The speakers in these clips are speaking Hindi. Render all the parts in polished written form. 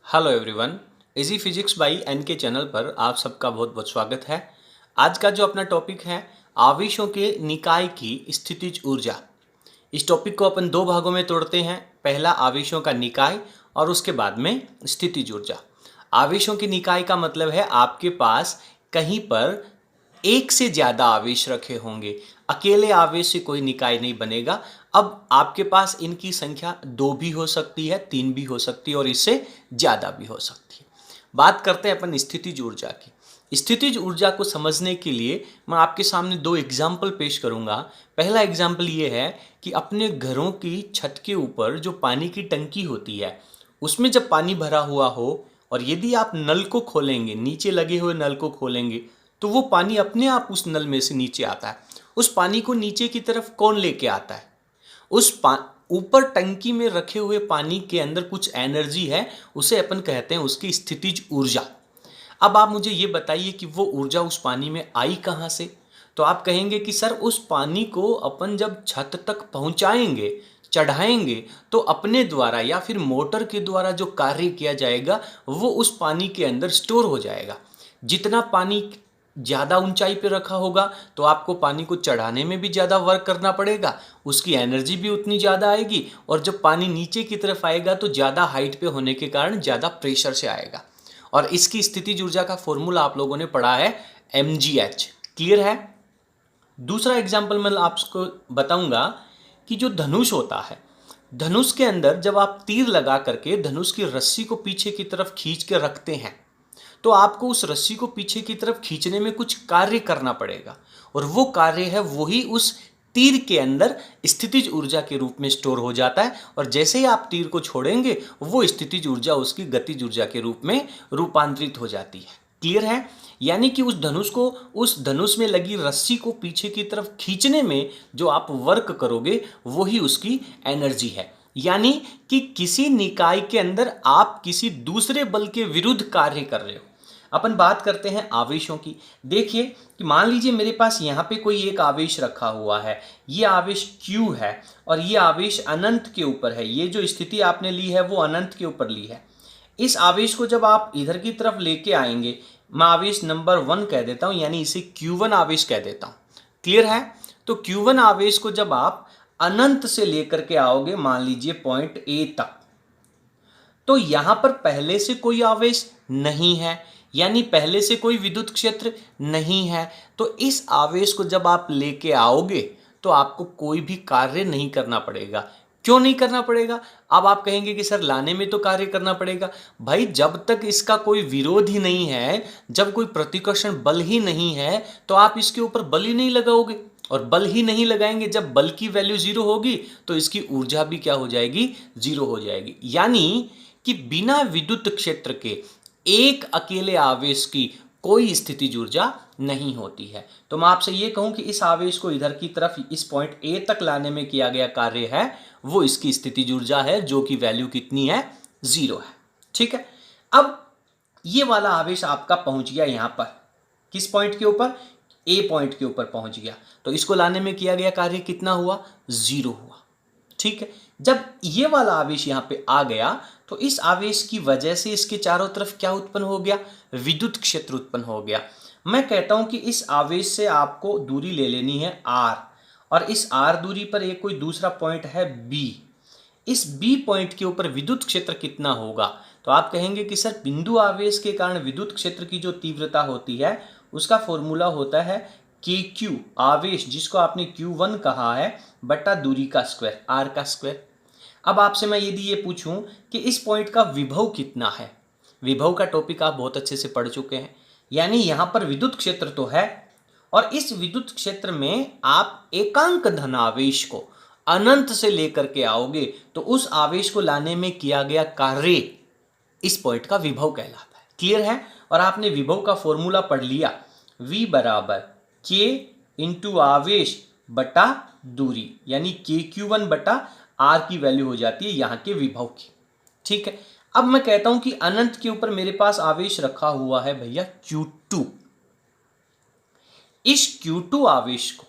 Hello everyone. Easy physics by N K channel पर आप सबका बहुत बहुत स्वागत है। आज का जो अपना टॉपिक है आवेशों के निकाय की स्थितिज ऊर्जा। इस टॉपिक को अपन दो भागों में तोड़ते हैं, पहला आवेशों का निकाय और उसके बाद में स्थितिज ऊर्जा। आवेशों के निकाय का मतलब है आपके पास कहीं पर एक से ज्यादा आवेश रखे होंगे, अकेले आवेश से कोई निकाय नहीं बनेगा। अब आपके पास इनकी संख्या दो भी हो सकती है, तीन भी हो सकती है और इससे ज्यादा भी हो सकती है। बात करते हैं अपन स्थितिज ऊर्जा की। स्थितिज ऊर्जा को समझने के लिए मैं आपके सामने दो एग्जाम्पल पेश करूंगा। पहला एग्जाम्पल ये है कि अपने घरों की छत के ऊपर जो पानी की टंकी होती है उसमें जब पानी भरा हुआ हो और यदि आप नल को खोलेंगे, नीचे लगे हुए नल को खोलेंगे, तो वो पानी अपने आप उस नल में से नीचे आता है। उस पानी को नीचे की तरफ कौन लेके आता है? ऊपर टंकी में रखे हुए पानी के अंदर कुछ एनर्जी है, उसे अपन कहते हैं उसकी स्थितिज ऊर्जा। अब आप मुझे ये बताइए कि वो ऊर्जा उस पानी में आई कहाँ से? तो आप कहेंगे कि सर उस पानी को अपन जब छत तक पहुंचाएंगे, चढ़ाएंगे, तो अपने द्वारा या फिर मोटर के द्वारा जो कार्य किया जाएगा वो उस पानी के अंदर स्टोर हो जाएगा। जितना पानी ज़्यादा ऊंचाई पे रखा होगा तो आपको पानी को चढ़ाने में भी ज़्यादा वर्क करना पड़ेगा, उसकी एनर्जी भी उतनी ज़्यादा आएगी, और जब पानी नीचे की तरफ आएगा तो ज़्यादा हाइट पे होने के कारण ज़्यादा प्रेशर से आएगा। और इसकी स्थितिज ऊर्जा का फॉर्मूला आप लोगों ने पढ़ा है, mgh। क्लियर है? दूसरा एग्जाम्पल मैं आपको बताऊंगा कि जो धनुष होता है, धनुष के अंदर जब आप तीर लगा करके धनुष की रस्सी को पीछे की तरफ खींच के रखते हैं तो आपको उस रस्सी को पीछे की तरफ खींचने में कुछ कार्य करना पड़ेगा, और वो कार्य है वही उस तीर के अंदर स्थितिज ऊर्जा के रूप में स्टोर हो जाता है। और जैसे ही आप तीर को छोड़ेंगे वो स्थितिज ऊर्जा उसकी गतिज ऊर्जा के रूप में रूपांतरित हो जाती है। क्लियर है? यानी कि उस धनुष में लगी रस्सी को पीछे की तरफ खींचने में जो आप वर्क करोगे वही उसकी एनर्जी है। यानी कि किसी निकाय के अंदर आप किसी दूसरे बल के विरुद्ध कार्य कर रहे हो। अपन बात करते हैं आवेशों की। देखिए कि मान लीजिए मेरे पास यहाँ पे कोई एक आवेश रखा हुआ है, ये आवेश Q है और ये आवेश अनंत के ऊपर है। ये जो स्थिति आपने ली है वो अनंत के ऊपर ली है। इस आवेश को जब आप इधर की तरफ लेके आएंगे, मैं आवेश नंबर 1 कह देता हूं, यानी इसे Q1 आवेश कह देता हूं। क्लियर है? तो Q1 आवेश को जब आप अनंत से लेकर के आओगे, मान लीजिए पॉइंट A तक, तो यहां पर पहले से कोई आवेश नहीं है, यानी पहले से कोई विद्युत क्षेत्र नहीं है। तो इस आवेश को जब आप लेके आओगे तो आपको कोई भी कार्य नहीं करना पड़ेगा। क्यों नहीं करना पड़ेगा? अब आप कहेंगे कि सर लाने में तो कार्य करना पड़ेगा। भाई जब तक इसका कोई विरोध ही नहीं है, जब कोई प्रतिकर्षण बल ही नहीं है, तो आप इसके ऊपर बल ही नहीं लगाओगे, और बल ही नहीं लगाएंगे। जब बल की वैल्यू जीरो होगी तो इसकी ऊर्जा भी क्या हो जाएगी? जीरो हो जाएगी। यानी कि बिना विद्युत क्षेत्र के एक अकेले आवेश की कोई स्थितिज ऊर्जा नहीं होती है। तो मैं आपसे यह कहूं कि इस आवेश को इधर की तरफ इस पॉइंट ए तक लाने में किया गया कार्य है वो इसकी स्थितिज ऊर्जा है, जो कि वैल्यू कितनी है? जीरो है। ठीक है। अब ये वाला आवेश आपका पहुंच गया यहां पर, किस पॉइंट के ऊपर? ए पॉइंट के ऊपर पहुंच गया। तो इसको लाने में किया गया कार्य कितना हुआ? जीरो हुआ। ठीक है। जब ये वाला आवेश यहां पे आ गया तो इस आवेश की वजह से इसके चारों तरफ क्या उत्पन्न हो गया? विद्युत क्षेत्र उत्पन्न हो गया। मैं कहता हूं कि इस आवेश से आपको दूरी ले लेनी है r, और इस r दूरी पर एक कोई दूसरा पॉइंट है b। इस b पॉइंट के ऊपर विद्युत क्षेत्र कितना होगा? तो आप कहेंगे कि सर बिंदु आवेश के कारण विद्युत क्षेत्र की जो तीव्रता होती है उसका फॉर्मूला होता है KQ, आवेश जिसको आपने Q1 कहा है, बटा दूरी का स्क्वायर, r का स्क्वायर। अब आपसे मैं यदि ये पूछूं कि इस पॉइंट का विभव कितना है, विभव का टॉपिक आप बहुत अच्छे से पढ़ चुके हैं। यानी यहां पर विद्युत क्षेत्र तो है, और इस विद्युत क्षेत्र में आप एकांक धन आवेश को अनंत से लेकर के आओगे तो उस आवेश को लाने में किया गया कार्य इस पॉइंट का विभव कहलाता है। क्लियर है? और आपने विभव का फॉर्मूला पढ़ लिया, V बराबर K इंटू आवेश बटा दूरी, यानी KQ1 बटा R की वैल्यू हो जाती है यहां के विभव की। ठीक है। अब मैं कहता हूं कि अनंत के ऊपर मेरे पास आवेश रखा हुआ है भैया Q2। इस Q2 आवेश को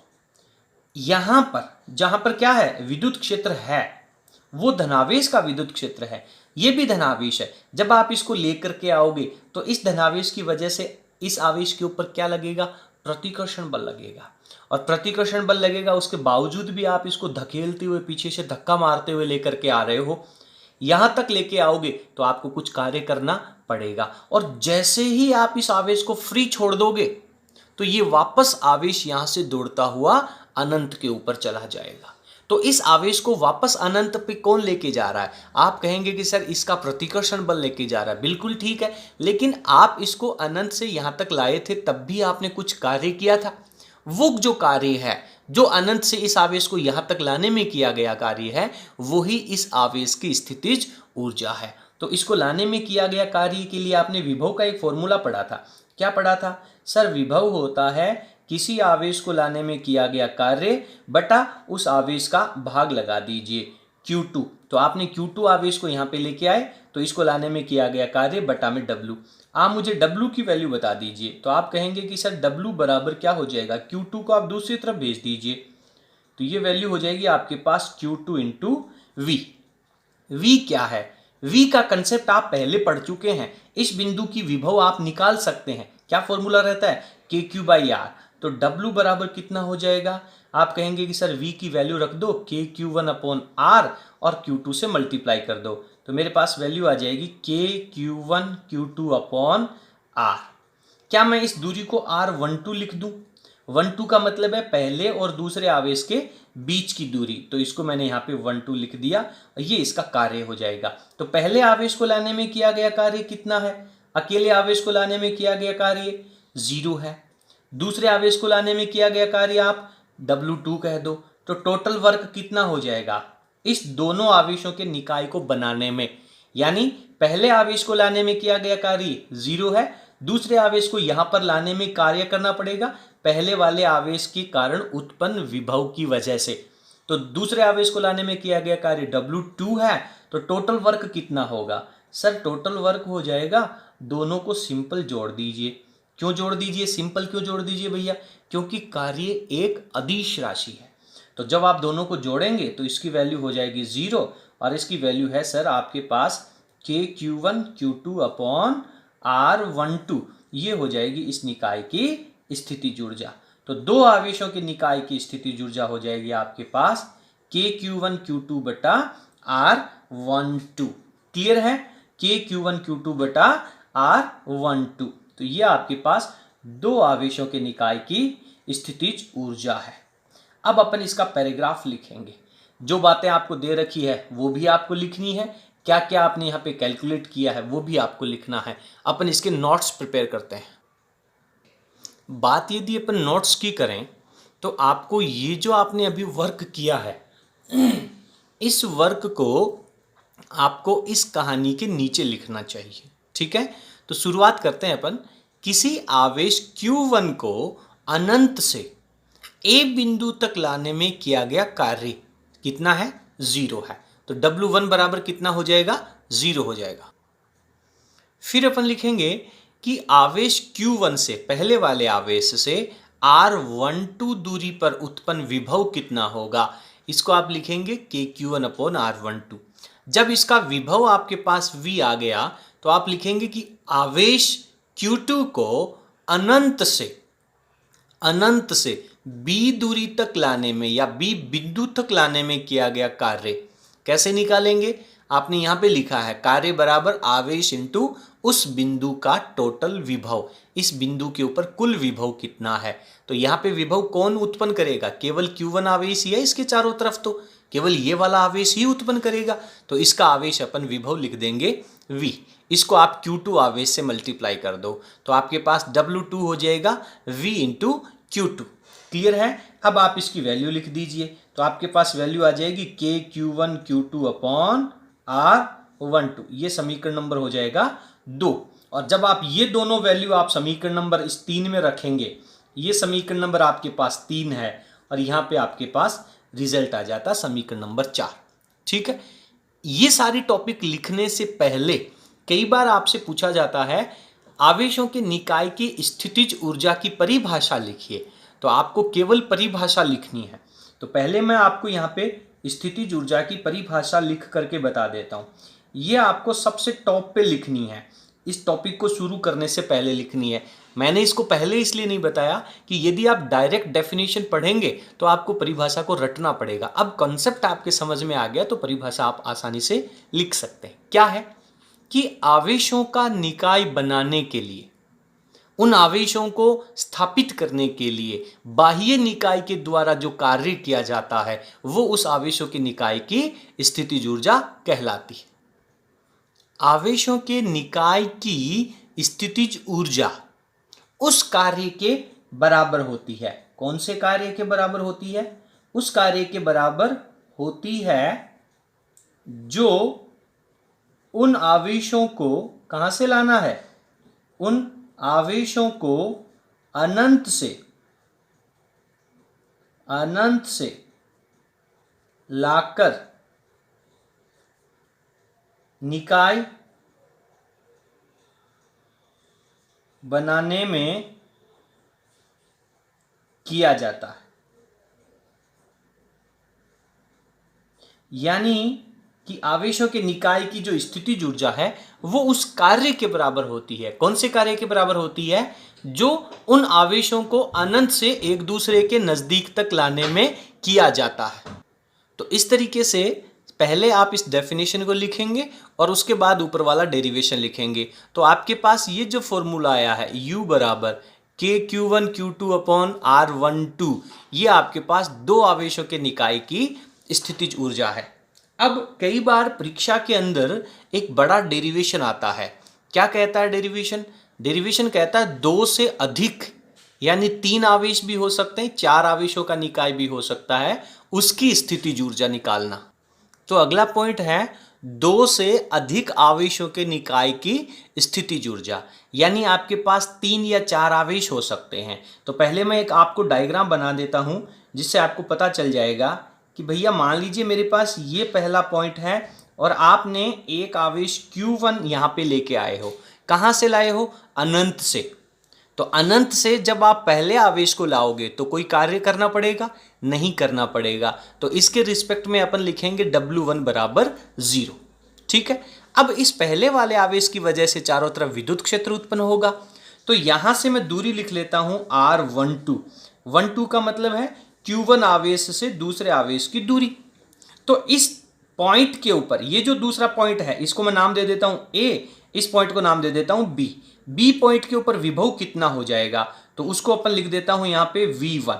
जहां पर क्या है? विद्युत क्षेत्र है, वो धनावेश का विद्युत क्षेत्र है। ये भी धनावेश है। जब आप इसको लेकर के आओगे तो इस धनावेश की वजह से इस आवेश के ऊपर क्या लगेगा, प्रतिकर्षण बल लगेगा। और प्रतिकर्षण बल लगेगा, उसके बावजूद भी आप इसको धकेलते हुए, पीछे से धक्का मारते हुए लेकर के आ रहे हो, यहां तक लेके आओगे तो आपको कुछ कार्य करना पड़ेगा। और जैसे ही आप इस आवेश को फ्री छोड़ दोगे तो ये वापस आवेश यहां से दौड़ता हुआ अनंत के ऊपर चला जाएगा। तो इस आवेश को वापस अनंत पे कौन लेके जा रहा है? आप कहेंगे कि सर इसका प्रतिकर्षण बल लेके जा रहा है। बिल्कुल ठीक है, लेकिन आप इसको अनंत से यहां तक लाए थे, तब भी आपने कुछ कार्य किया था। वो जो कार्य है, जो अनंत से इस आवेश को यहां तक लाने में किया गया कार्य है, वही इस आवेश की स्थितिज ऊर्जा है। तो इसको लाने में किया गया कार्य के लिए आपने विभव का एक फॉर्मूला पढ़ा था। क्या पढ़ा था सर? विभव होता है किसी आवेश को लाने में किया गया कार्य बटा उस आवेश का भाग लगा दीजिए Q2। तो आपने Q2 आवेश को यहाँ पे लेके आए, तो इसको लाने में किया गया कार्य बटा में W। आप मुझे W की वैल्यू बता दीजिए। तो आप कहेंगे कि सर W बराबर क्या हो जाएगा, Q2 को आप दूसरी तरफ भेज दीजिए, तो ये वैल्यू हो जाएगी आपके पास Q2 इंटू V। V क्या है? V का कंसेप्ट आप पहले पढ़ चुके हैं। इस बिंदु की विभव आप निकाल सकते हैं। क्या फॉर्मूला रहता है? KQ/R। तो W बराबर कितना हो जाएगा? आप कहेंगे कि सर V की वैल्यू रख दो KQ1/R और Q2 से मल्टीप्लाई कर दो, तो मेरे पास वैल्यू आ जाएगी KQ1 Q2/R। क्या मैं इस दूरी को R12 लिख दूं? 12 का मतलब है पहले और दूसरे आवेश के बीच की दूरी, तो इसको मैंने यहाँ पे 12 लिख दिया। ये इसका कार्य हो जाएगा। तो पहले आवेश को लाने में किया गया कार्य कितना है? अकेले आवेश को लाने में किया गया कार्य 0 है। दूसरे आवेश को लाने में किया गया कार्य आप W2 कह दो। तो टोटल वर्क कितना हो जाएगा इस दोनों आवेशों के निकाय को बनाने में? यानी पहले आवेश को लाने में किया गया कार्य 0 है, दूसरे आवेश को यहां पर लाने में कार्य करना पड़ेगा पहले वाले आवेश के कारण उत्पन्न विभव की वजह से। तो दूसरे आवेश को लाने में किया गया कार्य W2 है, तो टोटल वर्क कितना होगा? सर टोटल वर्क हो जाएगा, दोनों को सिंपल जोड़ दीजिए। क्यों जोड़ दीजिए, सिंपल क्यों जोड़ दीजिए भैया? क्योंकि कार्य एक अदिश राशि है। तो जब आप दोनों को जोड़ेंगे तो इसकी वैल्यू हो जाएगी 0 और इसकी वैल्यू है सर आपके पास KQ1 Q2/R12। ये हो जाएगी इस निकाय की स्थितिज ऊर्जा। तो दो आवेशों के निकाय की स्थितिज ऊर्जा हो जाएगी आपके पास KQ1 Q2/R12। क्लियर है? KQ1 Q2/R12। तो ये आपके पास दो आवेशों के निकाय की स्थितिज ऊर्जा है। अब अपन इसका पैराग्राफ लिखेंगे। जो बातें आपको दे रखी है वो भी आपको लिखनी है, क्या क्या आपने यहाँ पे कैलकुलेट किया है वो भी आपको लिखना है। अपन इसके नोट्स प्रिपेयर करते हैं। बात यदि अपन नोट्स की करें तो आपको ये जो आपने अभी वर्क किया है, इस वर्क को आपको इस कहानी के नीचे लिखना चाहिए। ठीक है, तो शुरुआत करते हैं अपन। किसी आवेश Q1 को अनंत से A बिंदु तक लाने में किया गया कार्य कितना है? 0 है। तो W1 बराबर कितना हो जाएगा? 0 हो जाएगा। फिर अपन लिखेंगे कि आवेश Q1 से, पहले वाले आवेश से R12 दूरी पर उत्पन्न विभव कितना होगा? इसको आप लिखेंगे KQ1/R12। जब इसका विभव आपके पास V आ गया तो आप लिखेंगे कि आवेश Q2 को अनंत से B दूरी तक लाने में या B बिंदु तक लाने में किया गया कार्य कैसे निकालेंगे? आपने यहां पे लिखा है कार्य बराबर आवेश इंटू उस बिंदु का टोटल विभव। इस बिंदु के ऊपर कुल विभव कितना है? तो यहां पे विभव कौन उत्पन्न करेगा? केवल Q1 आवेश ही है इसके चारों तरफ, तो केवल ये वाला आवेश ही उत्पन्न करेगा। तो इसका आवेश अपन विभव लिख देंगे V। इसको आप Q2 आवेश से मल्टीप्लाई कर दो तो आपके पास W2 हो जाएगा V इंटू Q2। क्लियर है? अब आप इसकी वैल्यू लिख दीजिए तो आपके पास वैल्यू आ जाएगी KQ1 Q2/R12। ये समीकरण नंबर हो जाएगा 2। और जब आप ये दोनों वैल्यू आप समीकरण नंबर इस 3 में रखेंगे, ये समीकरण नंबर आपके पास 3 है और यहां पे आपके पास रिजल्ट आ जाता समीकरण नंबर 4। ठीक है, ये सारी टॉपिक लिखने से पहले कई बार आपसे पूछा जाता है आवेशों के निकाय की स्थितिज ऊर्जा की परिभाषा लिखिए। तो आपको केवल परिभाषा लिखनी है। तो पहले मैं आपको यहाँ पे स्थितिज ऊर्जा की परिभाषा लिख करके बता देता हूँ। ये आपको सबसे टॉप पे लिखनी है, इस टॉपिक को शुरू करने से पहले लिखनी है। मैंने इसको पहले इसलिए नहीं बताया कि यदि आप डायरेक्ट डेफिनेशन पढ़ेंगे तो आपको परिभाषा को रटना पड़ेगा। अब कॉन्सेप्ट आपके समझ में आ गया तो परिभाषा आप आसानी से लिख सकते हैं। क्या है कि आवेशों का निकाय बनाने के लिए, उन आवेशों को स्थापित करने के लिए बाह्य निकाय के द्वारा जो कार्य किया जाता है वो उस आवेशों के निकाय की स्थितिज ऊर्जा कहलाती है। आवेशों के निकाय की स्थितिज ऊर्जा उस कार्य के बराबर होती है। कौन से कार्य के बराबर होती है? उस कार्य के बराबर होती है जो उन आवेशों को कहां से लाना है? उन आवेशों को अनंत से लाकर निकाय बनाने में किया जाता है। यानी कि आवेशों के निकाय की जो स्थितिज ऊर्जा है वो उस कार्य के बराबर होती है। कौन से कार्य के बराबर होती है? जो उन आवेशों को अनंत से एक दूसरे के नजदीक तक लाने में किया जाता है। तो इस तरीके से पहले आप इस डेफिनेशन को लिखेंगे और उसके बाद ऊपर वाला डेरिवेशन लिखेंगे। तो आपके पास ये जो फॉर्मूला आया है U बराबर KQ1 Q2 अपॉन R12, ये आपके पास दो आवेशों के निकाय की स्थितिज ऊर्जा है। अब कई बार परीक्षा के अंदर एक बड़ा डेरिवेशन आता है। क्या कहता है डेरिवेशन? डेरिवेशन कहता है दो से अधिक, यानी 3 आवेश भी हो सकते हैं, 4 आवेशों का निकाय भी हो सकता है, उसकी स्थितिज ऊर्जा निकालना। तो अगला पॉइंट है 2 से अधिक आवेशों के निकाय की स्थितिज ऊर्जा, यानी आपके पास 3 या 4 आवेश हो सकते हैं। तो पहले मैं एक आपको डायग्राम बना देता हूं जिससे आपको पता चल जाएगा कि भैया मान लीजिए मेरे पास ये पहला पॉइंट है और आपने एक आवेश Q1 यहां पे लेके आए हो। कहां से लाए हो? अनंत से। तो अनंत से जब आप पहले आवेश को लाओगे तो कोई कार्य करना पड़ेगा? नहीं करना पड़ेगा। तो इसके रिस्पेक्ट में अपन लिखेंगे W1 बराबर 0। ठीक है। अब इस पहले वाले आवेश की वजह से चारों तरफ विद्युत क्षेत्र उत्पन्न होगा। तो यहां से मैं दूरी लिख लेता हूं R12। 12 का मतलब है Q1 आवेश से दूसरे आवेश की दूरी। तो इस पॉइंट के ऊपर ये जो दूसरा पॉइंट है इसको मैं नाम दे देता हूं A, इस पॉइंट को नाम दे देता हूं B। B पॉइंट के ऊपर विभव कितना हो जाएगा? तो उसको अपन लिख देता हूं यहां पे V1।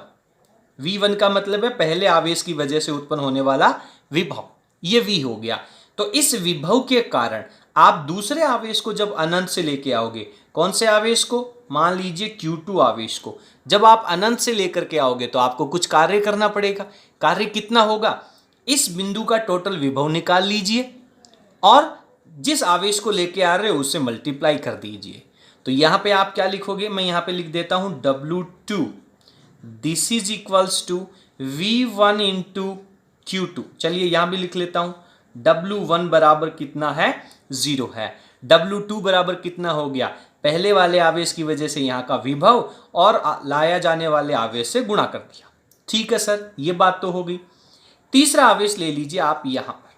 V1 का मतलब है पहले आवेश की वजह से उत्पन्न होने वाला विभव, ये V हो गया। तो इस विभव के कारण आप दूसरे आवेश को जब अनंत से लेके आओगे, कौन से आवेश को? मान लीजिए Q2 आवेश को जब आप अनंत से लेकर के आओगे तो आपको कुछ कार्य करना पड़ेगा। कार्य कितना होगा? इस बिंदु का टोटल विभव निकाल लीजिए और जिस आवेश को लेके आ रहे हो उससे मल्टीप्लाई कर दीजिए। तो यहां पे आप क्या लिखोगे? मैं यहां पे लिख देता हूं W2, this is equals to V1 into Q2। चलिए यहां भी लिख लेता हूं W1 बराबर कितना है? 0 है। W2 बराबर कितना हो गया? पहले वाले आवेश की वजह से यहां का विभव और लाया जाने वाले आवेश से गुणा कर दिया। ठीक है सर, ये बात तो हो गई। तीसरा आवेश ले लीजिए आप यहां पर,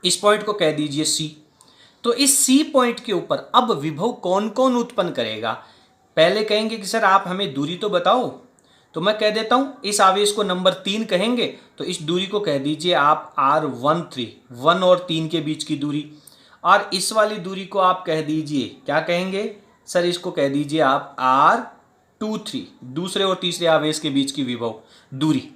इस पॉइंट को कह दीजिए C। तो इस C पॉइंट के ऊपर अब विभव कौन कौन उत्पन्न करेगा? पहले कहेंगे कि सर आप हमें दूरी तो बताओ, तो मैं कह देता हूं इस आवेश को नंबर 3 कहेंगे, तो इस दूरी को कह दीजिए आप R13, 1 और 3 के बीच की दूरी। और इस वाली दूरी को आप कह दीजिए, क्या कहेंगे सर? इसको कह दीजिए आप R23, दूसरे और तीसरे आवेश के बीच की विभव दूरी।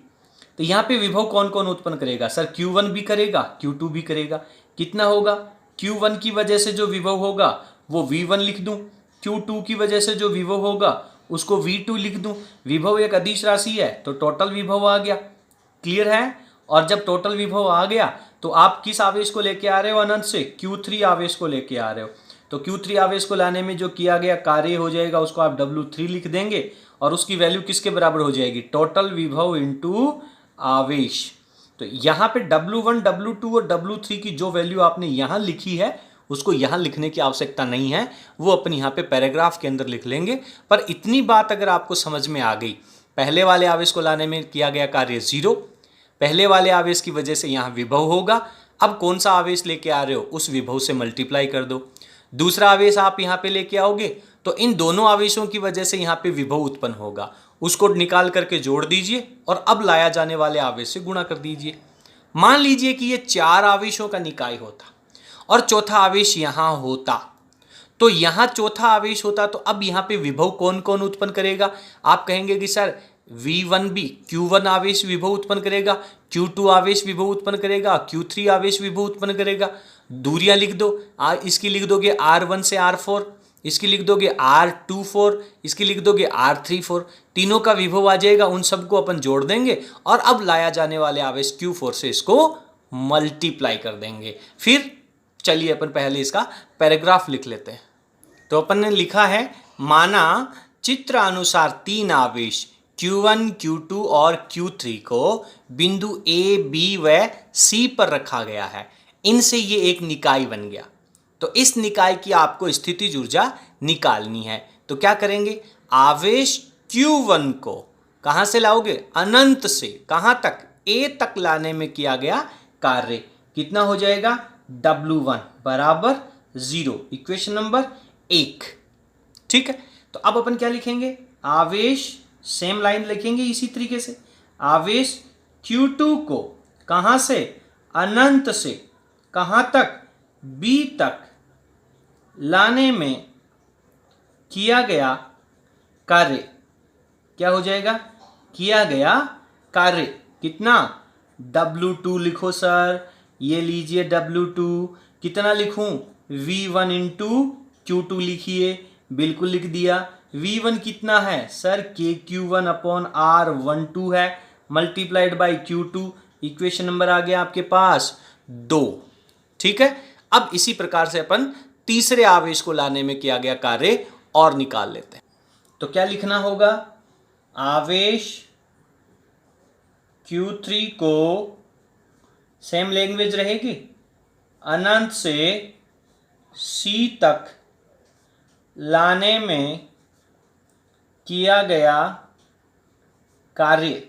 तो यहां पे विभव कौन कौन उत्पन्न करेगा? सर Q1 भी करेगा, Q2 भी करेगा। कितना होगा? Q1 की वजह से जो विभव होगा वो V1 लिख दूं, Q2 की वजह से जो विभव होगा उसको V2 लिख दूं। विभव एक अदिश राशि है तो टोटल विभव आ गया। क्लियर है? और जब टोटल विभव आ गया तो आप किस आवेश को लेके आ रहे हो अनंत से? Q3 आवेश को लेके आ रहे हो। तो Q3 आवेश को लाने में जो किया गया कार्य हो जाएगा उसको आप W3 लिख देंगे और उसकी वैल्यू किसके बराबर हो जाएगी? टोटल विभव इंटू आवेश। तो यहां पे W1, W2 और W3 की जो वैल्यू आपने यहां लिखी है उसको यहां लिखने की आवश्यकता नहीं है, वो अपन यहां पे पैराग्राफ के अंदर लिख लेंगे। पर इतनी बात अगर आपको समझ में आ गई, पहले वाले आवेश को लाने में किया गया कार्य 0, पहले वाले आवेश की वजह से यहां विभव होगा, अब कौन सा आवेश लेके आ रहे हो उस विभव से मल्टीप्लाई कर दो। दूसरा आवेश आप यहाँ पे लेके आओगे तो इन दोनों आवेशों की वजह से यहाँ पे विभव उत्पन्न होगा, उसको निकाल करके जोड़ दीजिए और अब लाया जाने वाले आवेश से गुणा कर दीजिए। मान लीजिए कि ये 4 आवेशों का निकाय होता और चौथा आवेश यहाँ होता, तो यहाँ चौथा आवेश होता तो अब यहाँ पे विभव कौन कौन उत्पन्न करेगा। आप कहेंगे कि सर V1b Q1 आवेश विभव उत्पन्न करेगा, Q2 आवेश विभव उत्पन्न करेगा, Q3 आवेश विभव उत्पन्न करेगा। दूरियां लिख दो, इसकी लिख दोगे R1 से R4, इसकी लिख दोगे R24, इसकी लिख दोगे R34, तीनों का विभव आ जाएगा। उन सबको अपन जोड़ देंगे और अब लाया जाने वाले आवेश Q4 से इसको मल्टीप्लाई कर देंगे। फिर चलिए अपन पहले इसका पैराग्राफ लिख लेते हैं। तो अपन ने लिखा है, माना चित्र अनुसार 3 आवेश Q1, Q2 और Q3 को बिंदु A, B व C पर रखा गया है। इनसे ये एक निकाय बन गया। तो इस निकाय की आपको स्थितिज ऊर्जा निकालनी है। तो क्या करेंगे, आवेश Q1 को कहाँ से लाओगे, अनंत से कहाँ तक, A तक लाने में किया गया कार्य कितना हो जाएगा, W1 बराबर 0, इक्वेशन नंबर 1। ठीक है, तो अब अपन क्या लिखेंगे, आवेश, सेम लाइन लिखेंगे इसी तरीके से, आवेश Q2 को कहाँ से, अनंत से कहाँ तक, B तक लाने में किया गया कार्य, क्या हो जाएगा, किया गया कार्य कितना, W2 लिखो सर, ये लीजिए W2, कितना लिखूं, V1 इंटू Q2 लिखिए, बिल्कुल लिख दिया। V1 कितना है सर, KQ1 अपॉन R12 है, multiplied by Q2, equation number आ गया आपके पास 2। ठीक है, अब इसी प्रकार से अपन तीसरे आवेश को लाने में किया गया कार्य और निकाल लेते हैं। तो क्या लिखना होगा, आवेश Q3 को सेम लैंग्वेज रहेगी, अनंत से C तक लाने में किया गया कार्य,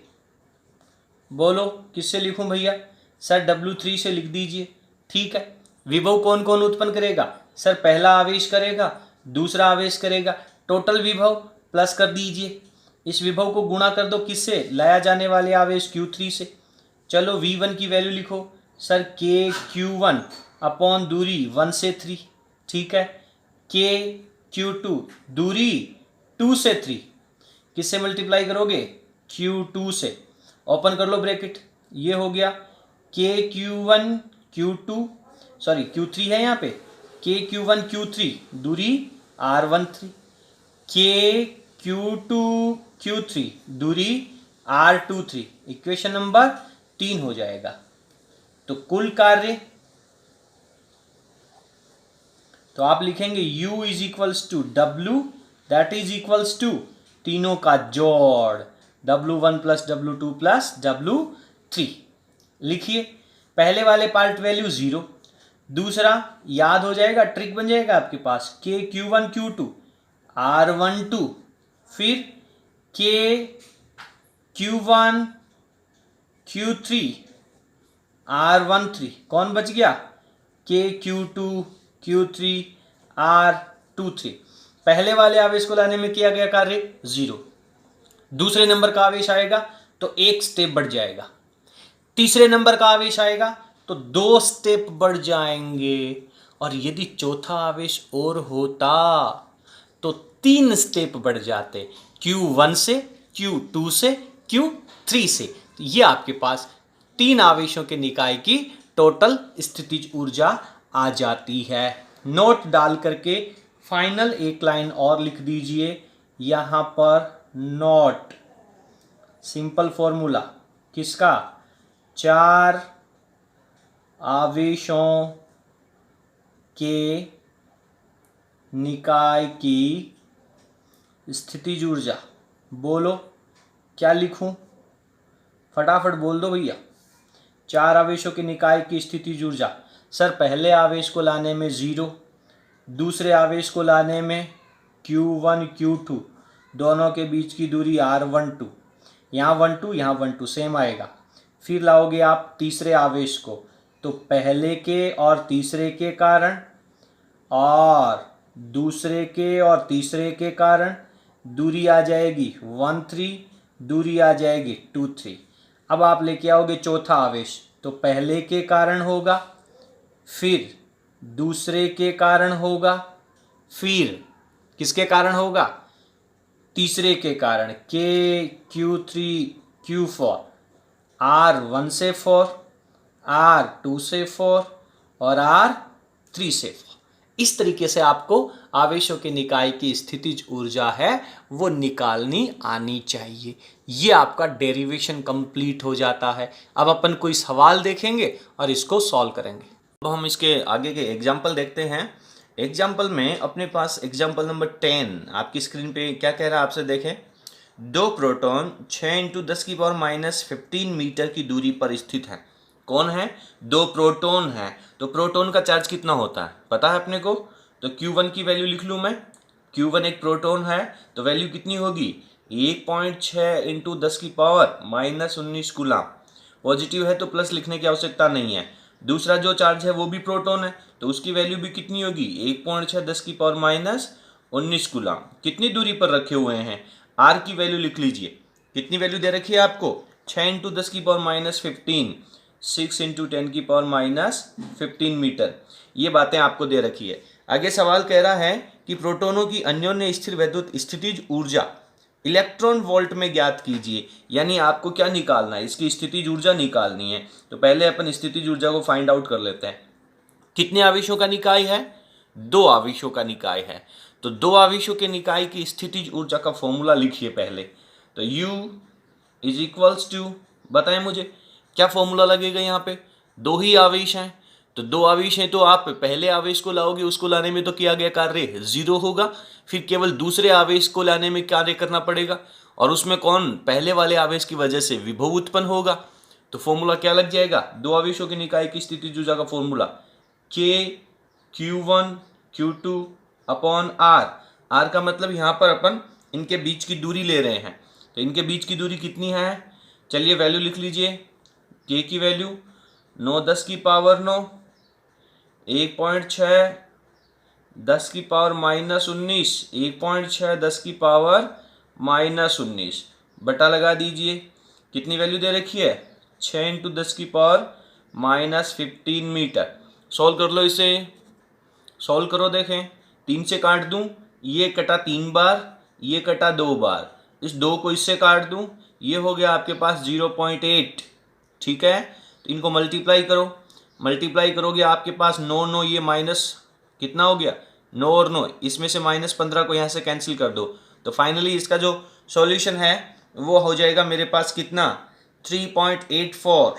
बोलो किससे लिखूं भैया, सर W3 से लिख दीजिए। ठीक है, विभव कौन कौन उत्पन्न करेगा, सर पहला आवेश करेगा, दूसरा आवेश करेगा, टोटल विभव प्लस कर दीजिए। इस विभव को गुणा कर दो किससे, लाया जाने वाले आवेश Q3 से। चलो V1 की वैल्यू लिखो सर, KQ1 अपॉन दूरी 1 से 3, ठीक है, KQ2 दूरी 2 से 3, किससे मल्टीप्लाई करोगे, Q2 से, ओपन कर लो ब्रैकेट, ये हो गया KQ1 Q2 सॉरी Q3 है यहाँ पे, KQ1 Q3 दूरी R13, KQ2 Q3 दूरी R23, इक्वेशन नंबर 3 हो जाएगा। तो कुल कार्य, तो आप लिखेंगे U is equals to W, that is equals to तीनों का जोड़, W1 plus W2 plus W3। लिखिए, पहले वाले पार्ट वैल्यू 0, दूसरा याद हो जाएगा, ट्रिक बन जाएगा आपके पास, KQ1 Q2 R12, फिर KQ1 Q3 R13, कौन बच गया, KQ2 Q3 R23। पहले वाले आवेश को लाने में किया गया कार्य 0, दूसरे नंबर का आवेश आएगा तो 1 स्टेप बढ़ जाएगा, तीसरे नंबर का आवेश आएगा तो 2 स्टेप बढ़ जाएंगे, और यदि चौथा आवेश और होता तो 3 स्टेप बढ़ जाते, Q1 से, Q2 से, Q3 से। तो ये आपके पास 3 आवेशों के निकाय की टोटल स्थितिज ऊर्जा आ जाती है। नोट डाल करके फाइनल एक लाइन और लिख दीजिए यहाँ पर, नोट, सिंपल फॉर्मूला किसका, 4 आवेशों के निकाय की स्थितिज ऊर्जा। बोलो क्या लिखूं, फटाफट बोल दो भैया। 4 आवेशों के निकाय की स्थितिज ऊर्जा, सर पहले आवेश को लाने में 0, दूसरे आवेश को लाने में Q1 Q2, दोनों के बीच की दूरी R12, यहाँ 12 यहाँ 12 सेम आएगा। फिर लाओगे आप तीसरे आवेश को तो पहले के और तीसरे के कारण और दूसरे के और तीसरे के कारण दूरी आ जाएगी 1 3, दूरी आ जाएगी 2 3। अब आप लेके आओगे चौथा आवेश, तो पहले के कारण होगा, फिर दूसरे के कारण होगा, फिर किसके कारण होगा, तीसरे के कारण Q3 Q4, R1 से 4, R2 से 4 और R3 से 4। इस तरीके से आपको आवेशों के निकाय की स्थितिज ऊर्जा है वो निकालनी आनी चाहिए। ये आपका डेरिवेशन कंप्लीट हो जाता है। अब अपन कोई सवाल देखेंगे और इसको सॉल्व करेंगे। अब हम इसके आगे के एग्जाम्पल देखते हैं। एग्जाम्पल में अपने पास एग्जाम्पल नंबर 10 आपकी स्क्रीन पे क्या कह रहा है आपसे देखें। 2 प्रोटॉन 6 × 10⁻⁻15 मीटर की दूरी पर स्थित है। कौन है? 2 प्रोटॉन है। तो प्रोटॉन का चार्ज कितना होता है पता है अपने को? तो Q1 की वैल्यू लिख लूँ मैं। Q1 एक प्रोटॉन है तो वैल्यू कितनी होगी? 1.6 × 10⁻⁻19 कूलम। पॉजिटिव है तो प्लस लिखने की आवश्यकता नहीं है। दूसरा जो चार्ज है वो भी प्रोटॉन है तो उसकी वैल्यू भी कितनी होगी? 1.6 10⁻⁻19 कूलम। कितनी दूरी पर रखे हुए हैं? R की वैल्यू लिख लीजिए। कितनी वैल्यू दे रखी है आपको? 6 × 10⁻⁻15, 6 × 10⁻⁻15 मीटर। ये बातें आपको दे रखी है। आगे सवाल कह रहा है कि प्रोटॉनों की अन्योन्य स्थिर वैद्युत स्थितिज ऊर्जा इलेक्ट्रॉन वोल्ट में ज्ञात कीजिए। यानी आपको क्या निकालना है? इसकी स्थितिज ऊर्जा निकालनी है। तो पहले अपन स्थितिज ऊर्जा को फाइंड आउट कर लेते हैं। कितने आवेशों का निकाय है? 2 आवेशों का निकाय है। तो 2 आवेशों के निकाय की स्थितिज ऊर्जा का फॉर्मूला लिखिए पहले। तो U = बताएं मुझे क्या फॉर्मूला लगेगा यहाँ पे? 2 ही आवेश हैं तो 2 आवेश हैं तो आप पहले आवेश को लाओगे, उसको लाने में तो किया गया कार्य 0 होगा। फिर केवल दूसरे आवेश को लाने में कार्य करना पड़ेगा और उसमें कौन? पहले वाले आवेश की वजह से विभव उत्पन्न होगा। तो फॉर्मूला क्या लग जाएगा? 2 आवेशों के निकाय की स्थितिज ऊर्जा का formula K Q1 Q2 upon R। R का मतलब यहाँ पर अपन इनके बीच की दूरी ले रहे हैं। तो इनके बीच की दूरी कितनी है? चलिए वैल्यू लिख लीजिए। K की वैल्यू 9 10 की पावर 9, 1.6 10⁻⁻19, 1.6 10⁻⁻19 बटा लगा दीजिए। कितनी वैल्यू दे रखी है? 6 × 10⁻⁻15 मीटर। सॉल्व कर लो इसे। सॉल्व करो देखें। 3 से काट दूं, ये कटा 3 बार, ये कटा 2 बार। इस 2 को इससे काट दूं, ये हो गया आपके पास 0.8। ठीक है, तो इनको मल्टीप्लाई करो। मल्टीप्लाई करोगे आपके पास 9 9, ये माइनस कितना हो गया? 9 और 9, इसमें से -15 को यहाँ से कैंसिल कर दो। तो फाइनली इसका जो सॉल्यूशन है वो हो जाएगा मेरे पास कितना? 3.84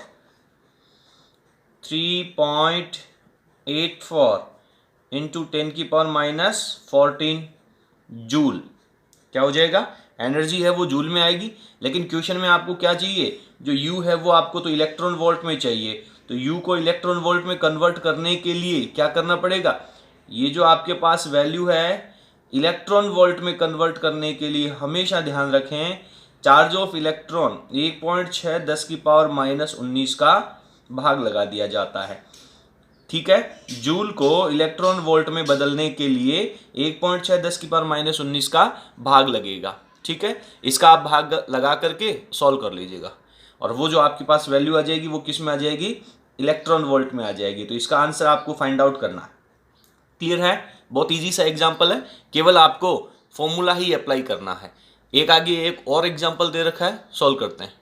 इंटू 10⁻⁻14 जूल। क्या हो जाएगा? एनर्जी है वो जूल में आएगी। लेकिन क्वेश्चन में आपको क्या चाहिए? जो U है वो आपको तो इलेक्ट्रॉन वोल्ट में चाहिए। तो U को इलेक्ट्रॉन वोल्ट में कन्वर्ट करने के लिए क्या करना पड़ेगा? ये जो आपके पास वैल्यू है इलेक्ट्रॉन वोल्ट में कन्वर्ट करने के लिए हमेशा ध्यान रखें चार्ज ऑफ इलेक्ट्रॉन 1.6 10⁻⁻19 का भाग लगा दिया जाता है। ठीक है, जूल को इलेक्ट्रॉन वोल्ट में बदलने के लिए 1.6 10⁻⁻19 का भाग लगेगा। ठीक है, इसका आप भाग लगा करके सॉल्व कर लीजिएगा और वो जो आपके पास वैल्यू आ जाएगी वो किस में आ जाएगी? इलेक्ट्रॉन वोल्ट में आ जाएगी। तो इसका आंसर आपको फाइंड आउट करना है। क्लियर है? बहुत इजी सा एग्जाम्पल है, केवल आपको फॉर्मूला ही अप्लाई करना है। एक आगे एक और एग्जाम्पल दे रखा है, सॉल्व करते हैं।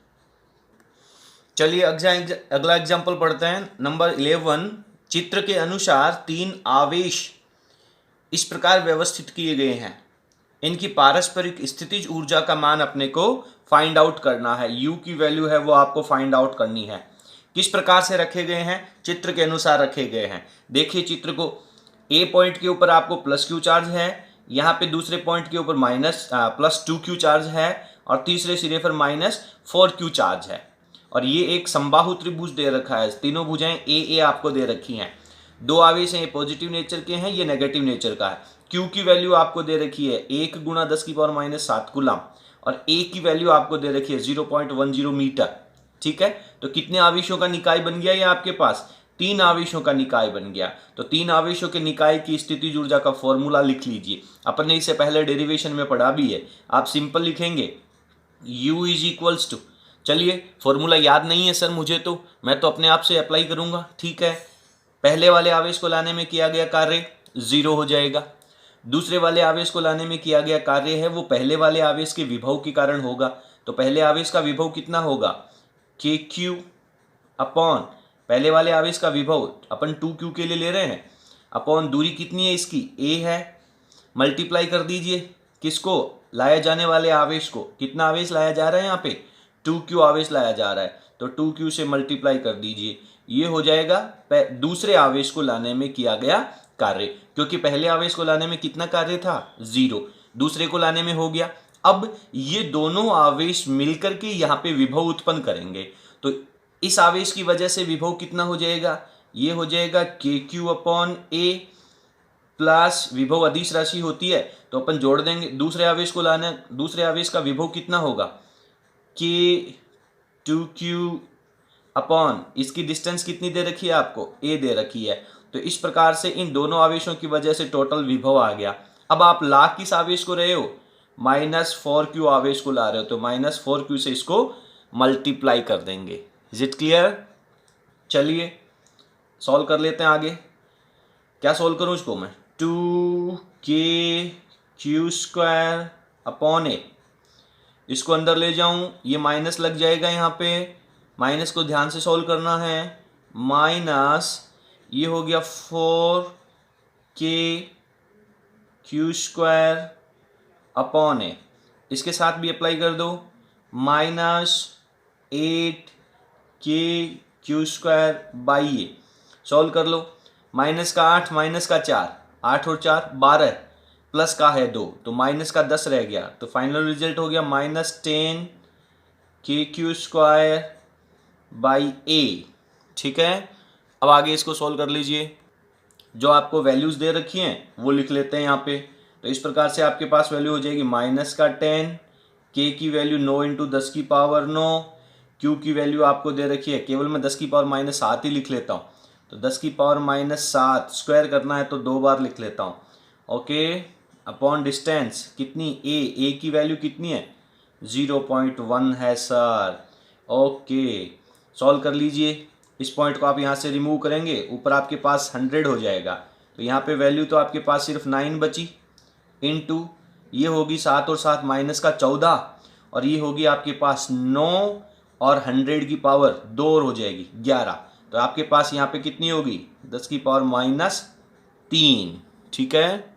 चलिए अगला एग्जाम्पल पढ़ते हैं। नंबर 11, चित्र के अनुसार 3 आवेश इस प्रकार व्यवस्थित किए गए हैं। इनकी पारस्परिक स्थितिज ऊर्जा का मान अपने को फाइंड आउट करना है। U की वैल्यू है वो आपको फाइंड आउट करनी है। किस प्रकार से रखे गए हैं? चित्र के अनुसार रखे गए हैं। देखिए चित्र को, A पॉइंट के ऊपर आपको +Q चार्ज है, यहाँ पे दूसरे पॉइंट के ऊपर +2Q चार्ज है और तीसरे सिरे पर -4Q चार्ज है। और ये एक समबाहु त्रिभुज दे रखा है। तीनों भुजाएं AA आपको दे रखी हैं। 2 आवेश हैं, ये पॉजिटिव नेचर के हैं, ये नेगेटिव नेचर का है। Q की वैल्यू आपको दे रखी है 1 × 10⁻⁻7 कूलम और A की वैल्यू आपको दे रखी है 0.10 मीटर। ठीक है, तो कितने आवेशों का निकाय बन गया ये आपके पास? तीन आवेशों का निकाय बन गया। तो तीन आवेशों के निकाय की स्थितिज ऊर्जा का फॉर्मूला लिख लीजिए। अपन ने इसे पहले डेरिवेशन में पढ़ा भी है। आप सिंपल लिखेंगे U इज इक्वल्स टू, चलिए फॉर्मूला याद नहीं है सर मुझे, तो मैं तो अपने आप से अप्लाई करूंगा। ठीक है, पहले वाले आवेश को लाने में किया गया कार्य 0 हो जाएगा। दूसरे वाले आवेश को लाने में किया गया कार्य है वो पहले वाले आवेश के विभव के कारण होगा। तो पहले आवेश का विभव कितना होगा, KQ अपॉन पहले वाले आवेश का विभव अपन 2Q के लिए ले रहे हैं, अपॉन दूरी कितनी है इसकी, A है, मल्टीप्लाई कर दीजिए किसको, लाया जाने वाले आवेश को। कितना आवेश लाया जा रहा है यहाँ पे, 2Q आवेश लाया जा रहा है, तो 2Q से मल्टीप्लाई कर दीजिए। ये हो जाएगा दूसरे आवेश को लाने में किया गया कार्य, क्योंकि पहले आवेश को लाने में कितना कार्य था, 0, दूसरे को लाने में हो गया। अब ये दोनों आवेश मिलकर के यहाँ पे विभव उत्पन्न करेंगे। तो इस आवेश की वजह से विभव कितना हो जाएगा, ये हो जाएगा KQ अपॉन A प्लस विभव अदिश राशि होती है तो अपन जोड़ देंगे। दूसरे आवेश को लाना, दूसरे आवेश का विभव कितना होगा, K2Q अपॉन इसकी डिस्टेंस कितनी दे रखी है आपको, A दे रखी है। तो इस प्रकार से इन दोनों आवेशों की वजह से टोटल विभव आ गया। अब आप ला किस आवेश को रहे हो, -4Q आवेश को ला रहे हो, तो -4Q से इसको मल्टीप्लाई कर देंगे। Is it clear. चलिए सॉल्व कर लेते हैं आगे। क्या सॉल्व करूं इसको मैं, 2KQ² अपॉन A, इसको अंदर ले जाऊं, ये माइनस लग जाएगा यहाँ पे, माइनस को ध्यान से सॉल्व करना है, माइनस ये हो गया 4KQ² अपॉन A, इसके साथ भी अप्लाई कर दो, -8KQ² बाई A, सॉल्व कर लो। माइनस का 8 माइनस का 4, 8 और 4 12, प्लस का है 2 तो माइनस का 10 रह गया। तो फाइनल रिजल्ट हो गया -10KQ² बाई A। ठीक है, अब आगे इसको सॉल्व कर लीजिए। जो आपको वैल्यूज दे रखी हैं वो लिख लेते हैं यहाँ पे। तो इस प्रकार से आपके पास वैल्यू हो जाएगी -10, K की वैल्यू 9 × 10 की पावर 9, Q की वैल्यू आपको दे रखी है, केवल मैं 10 की पावर -7 ही लिख लेता हूँ। तो 10 की पावर -7 स्क्वायर करना है तो 2 बार लिख लेता हूँ। ओके, अपॉन डिस्टेंस कितनी, A की वैल्यू कितनी है, 0.1 है सर। ओके, सॉल्व कर लीजिए। इस पॉइंट को आप यहाँ से रिमूव करेंगे, ऊपर आपके पास 100 हो जाएगा। तो यहाँ पे वैल्यू तो आपके पास सिर्फ 9 बची, इनटू ये होगी 7 और 7 माइनस का 14, और ये होगी आपके पास 9 और 100 की पावर 2 और हो जाएगी 11। तो आपके पास यहाँ पे कितनी होगी, 10 की पावर -3। ठीक है,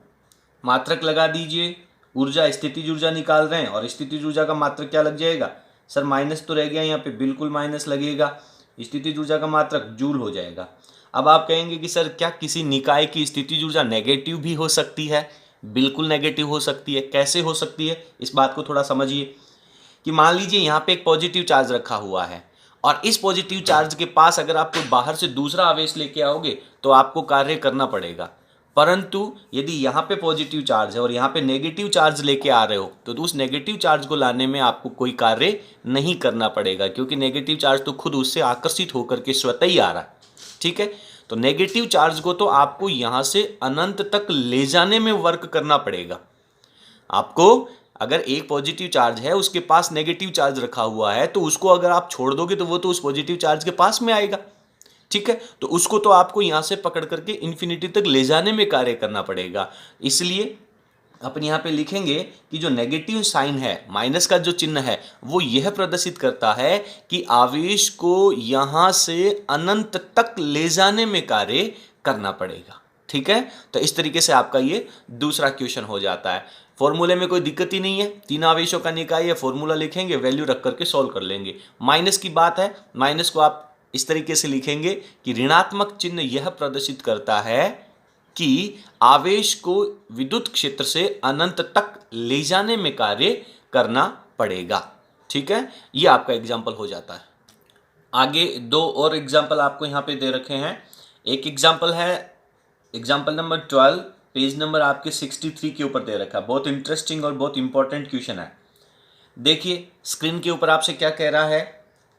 मात्रक लगा दीजिए। ऊर्जा स्थितिज ऊर्जा निकाल रहे हैं और स्थितिज ऊर्जा का मात्रक क्या लग जाएगा सर, माइनस तो रह गया यहाँ पे, बिल्कुल माइनस लगेगा। स्थितिज ऊर्जा का मात्रक जूल हो जाएगा। अब आप कहेंगे कि सर क्या किसी निकाय की स्थितिज ऊर्जा नेगेटिव भी हो सकती है, बिल्कुल नेगेटिव हो सकती है। कैसे हो सकती है, इस बात को थोड़ा समझिए कि मान लीजिए यहाँ पे एक पॉजिटिव चार्ज रखा हुआ है और इस पॉजिटिव चार्ज के पास अगर आप कोई बाहर से दूसरा आवेश लेके आओगे तो आपको कार्य करना पड़ेगा। परंतु यदि यहाँ पे पॉजिटिव चार्ज है और यहाँ पे नेगेटिव चार्ज लेके आ रहे हो तो उस नेगेटिव चार्ज को लाने में आपको कोई कार्य नहीं करना पड़ेगा, क्योंकि नेगेटिव चार्ज तो खुद उससे आकर्षित होकर के स्वतः ही आ रहा है। ठीक है, तो नेगेटिव चार्ज को तो आपको यहाँ से अनंत तक ले जाने में वर्क करना पड़ेगा। आपको अगर एक पॉजिटिव चार्ज है, उसके पास नेगेटिव चार्ज रखा हुआ है, तो उसको अगर आप छोड़ दोगे तो वो तो उस पॉजिटिव चार्ज के पास में आएगा। ठीक है, तो उसको तो आपको यहां से पकड़ करके इन्फिनिटी तक ले जाने में कार्य करना पड़ेगा। इसलिए अपन यहाँ पे लिखेंगे कि जो नेगेटिव साइन है, माइनस का जो चिन्ह है, वो यह प्रदर्शित करता है कि आवेश को यहां से अनंत तक ले जाने में कार्य करना पड़ेगा। ठीक है, तो इस तरीके से आपका ये दूसरा क्वेश्चन हो जाता है। फॉर्मूले में कोई दिक्कत ही नहीं है, तीन आवेशों का निकाय है, फॉर्मूला लिखेंगे, वैल्यू रख करके सॉल्व कर लेंगे। माइनस की बात है, माइनस को आप इस तरीके से लिखेंगे कि ऋणात्मक चिन्ह यह प्रदर्शित करता है कि आवेश को विद्युत क्षेत्र से अनंत तक ले जाने में कार्य करना पड़ेगा। ठीक है, ये आपका एग्जाम्पल हो जाता है। आगे दो और एग्जाम्पल आपको यहाँ पे दे रखे हैं। एक एग्जाम्पल है एग्जाम्पल नंबर 12, पेज नंबर आपके 63 के ऊपर दे रखा है। बहुत इंटरेस्टिंग और बहुत इंपॉर्टेंट क्वेश्चन है। देखिए स्क्रीन के ऊपर आपसे क्या कह रहा है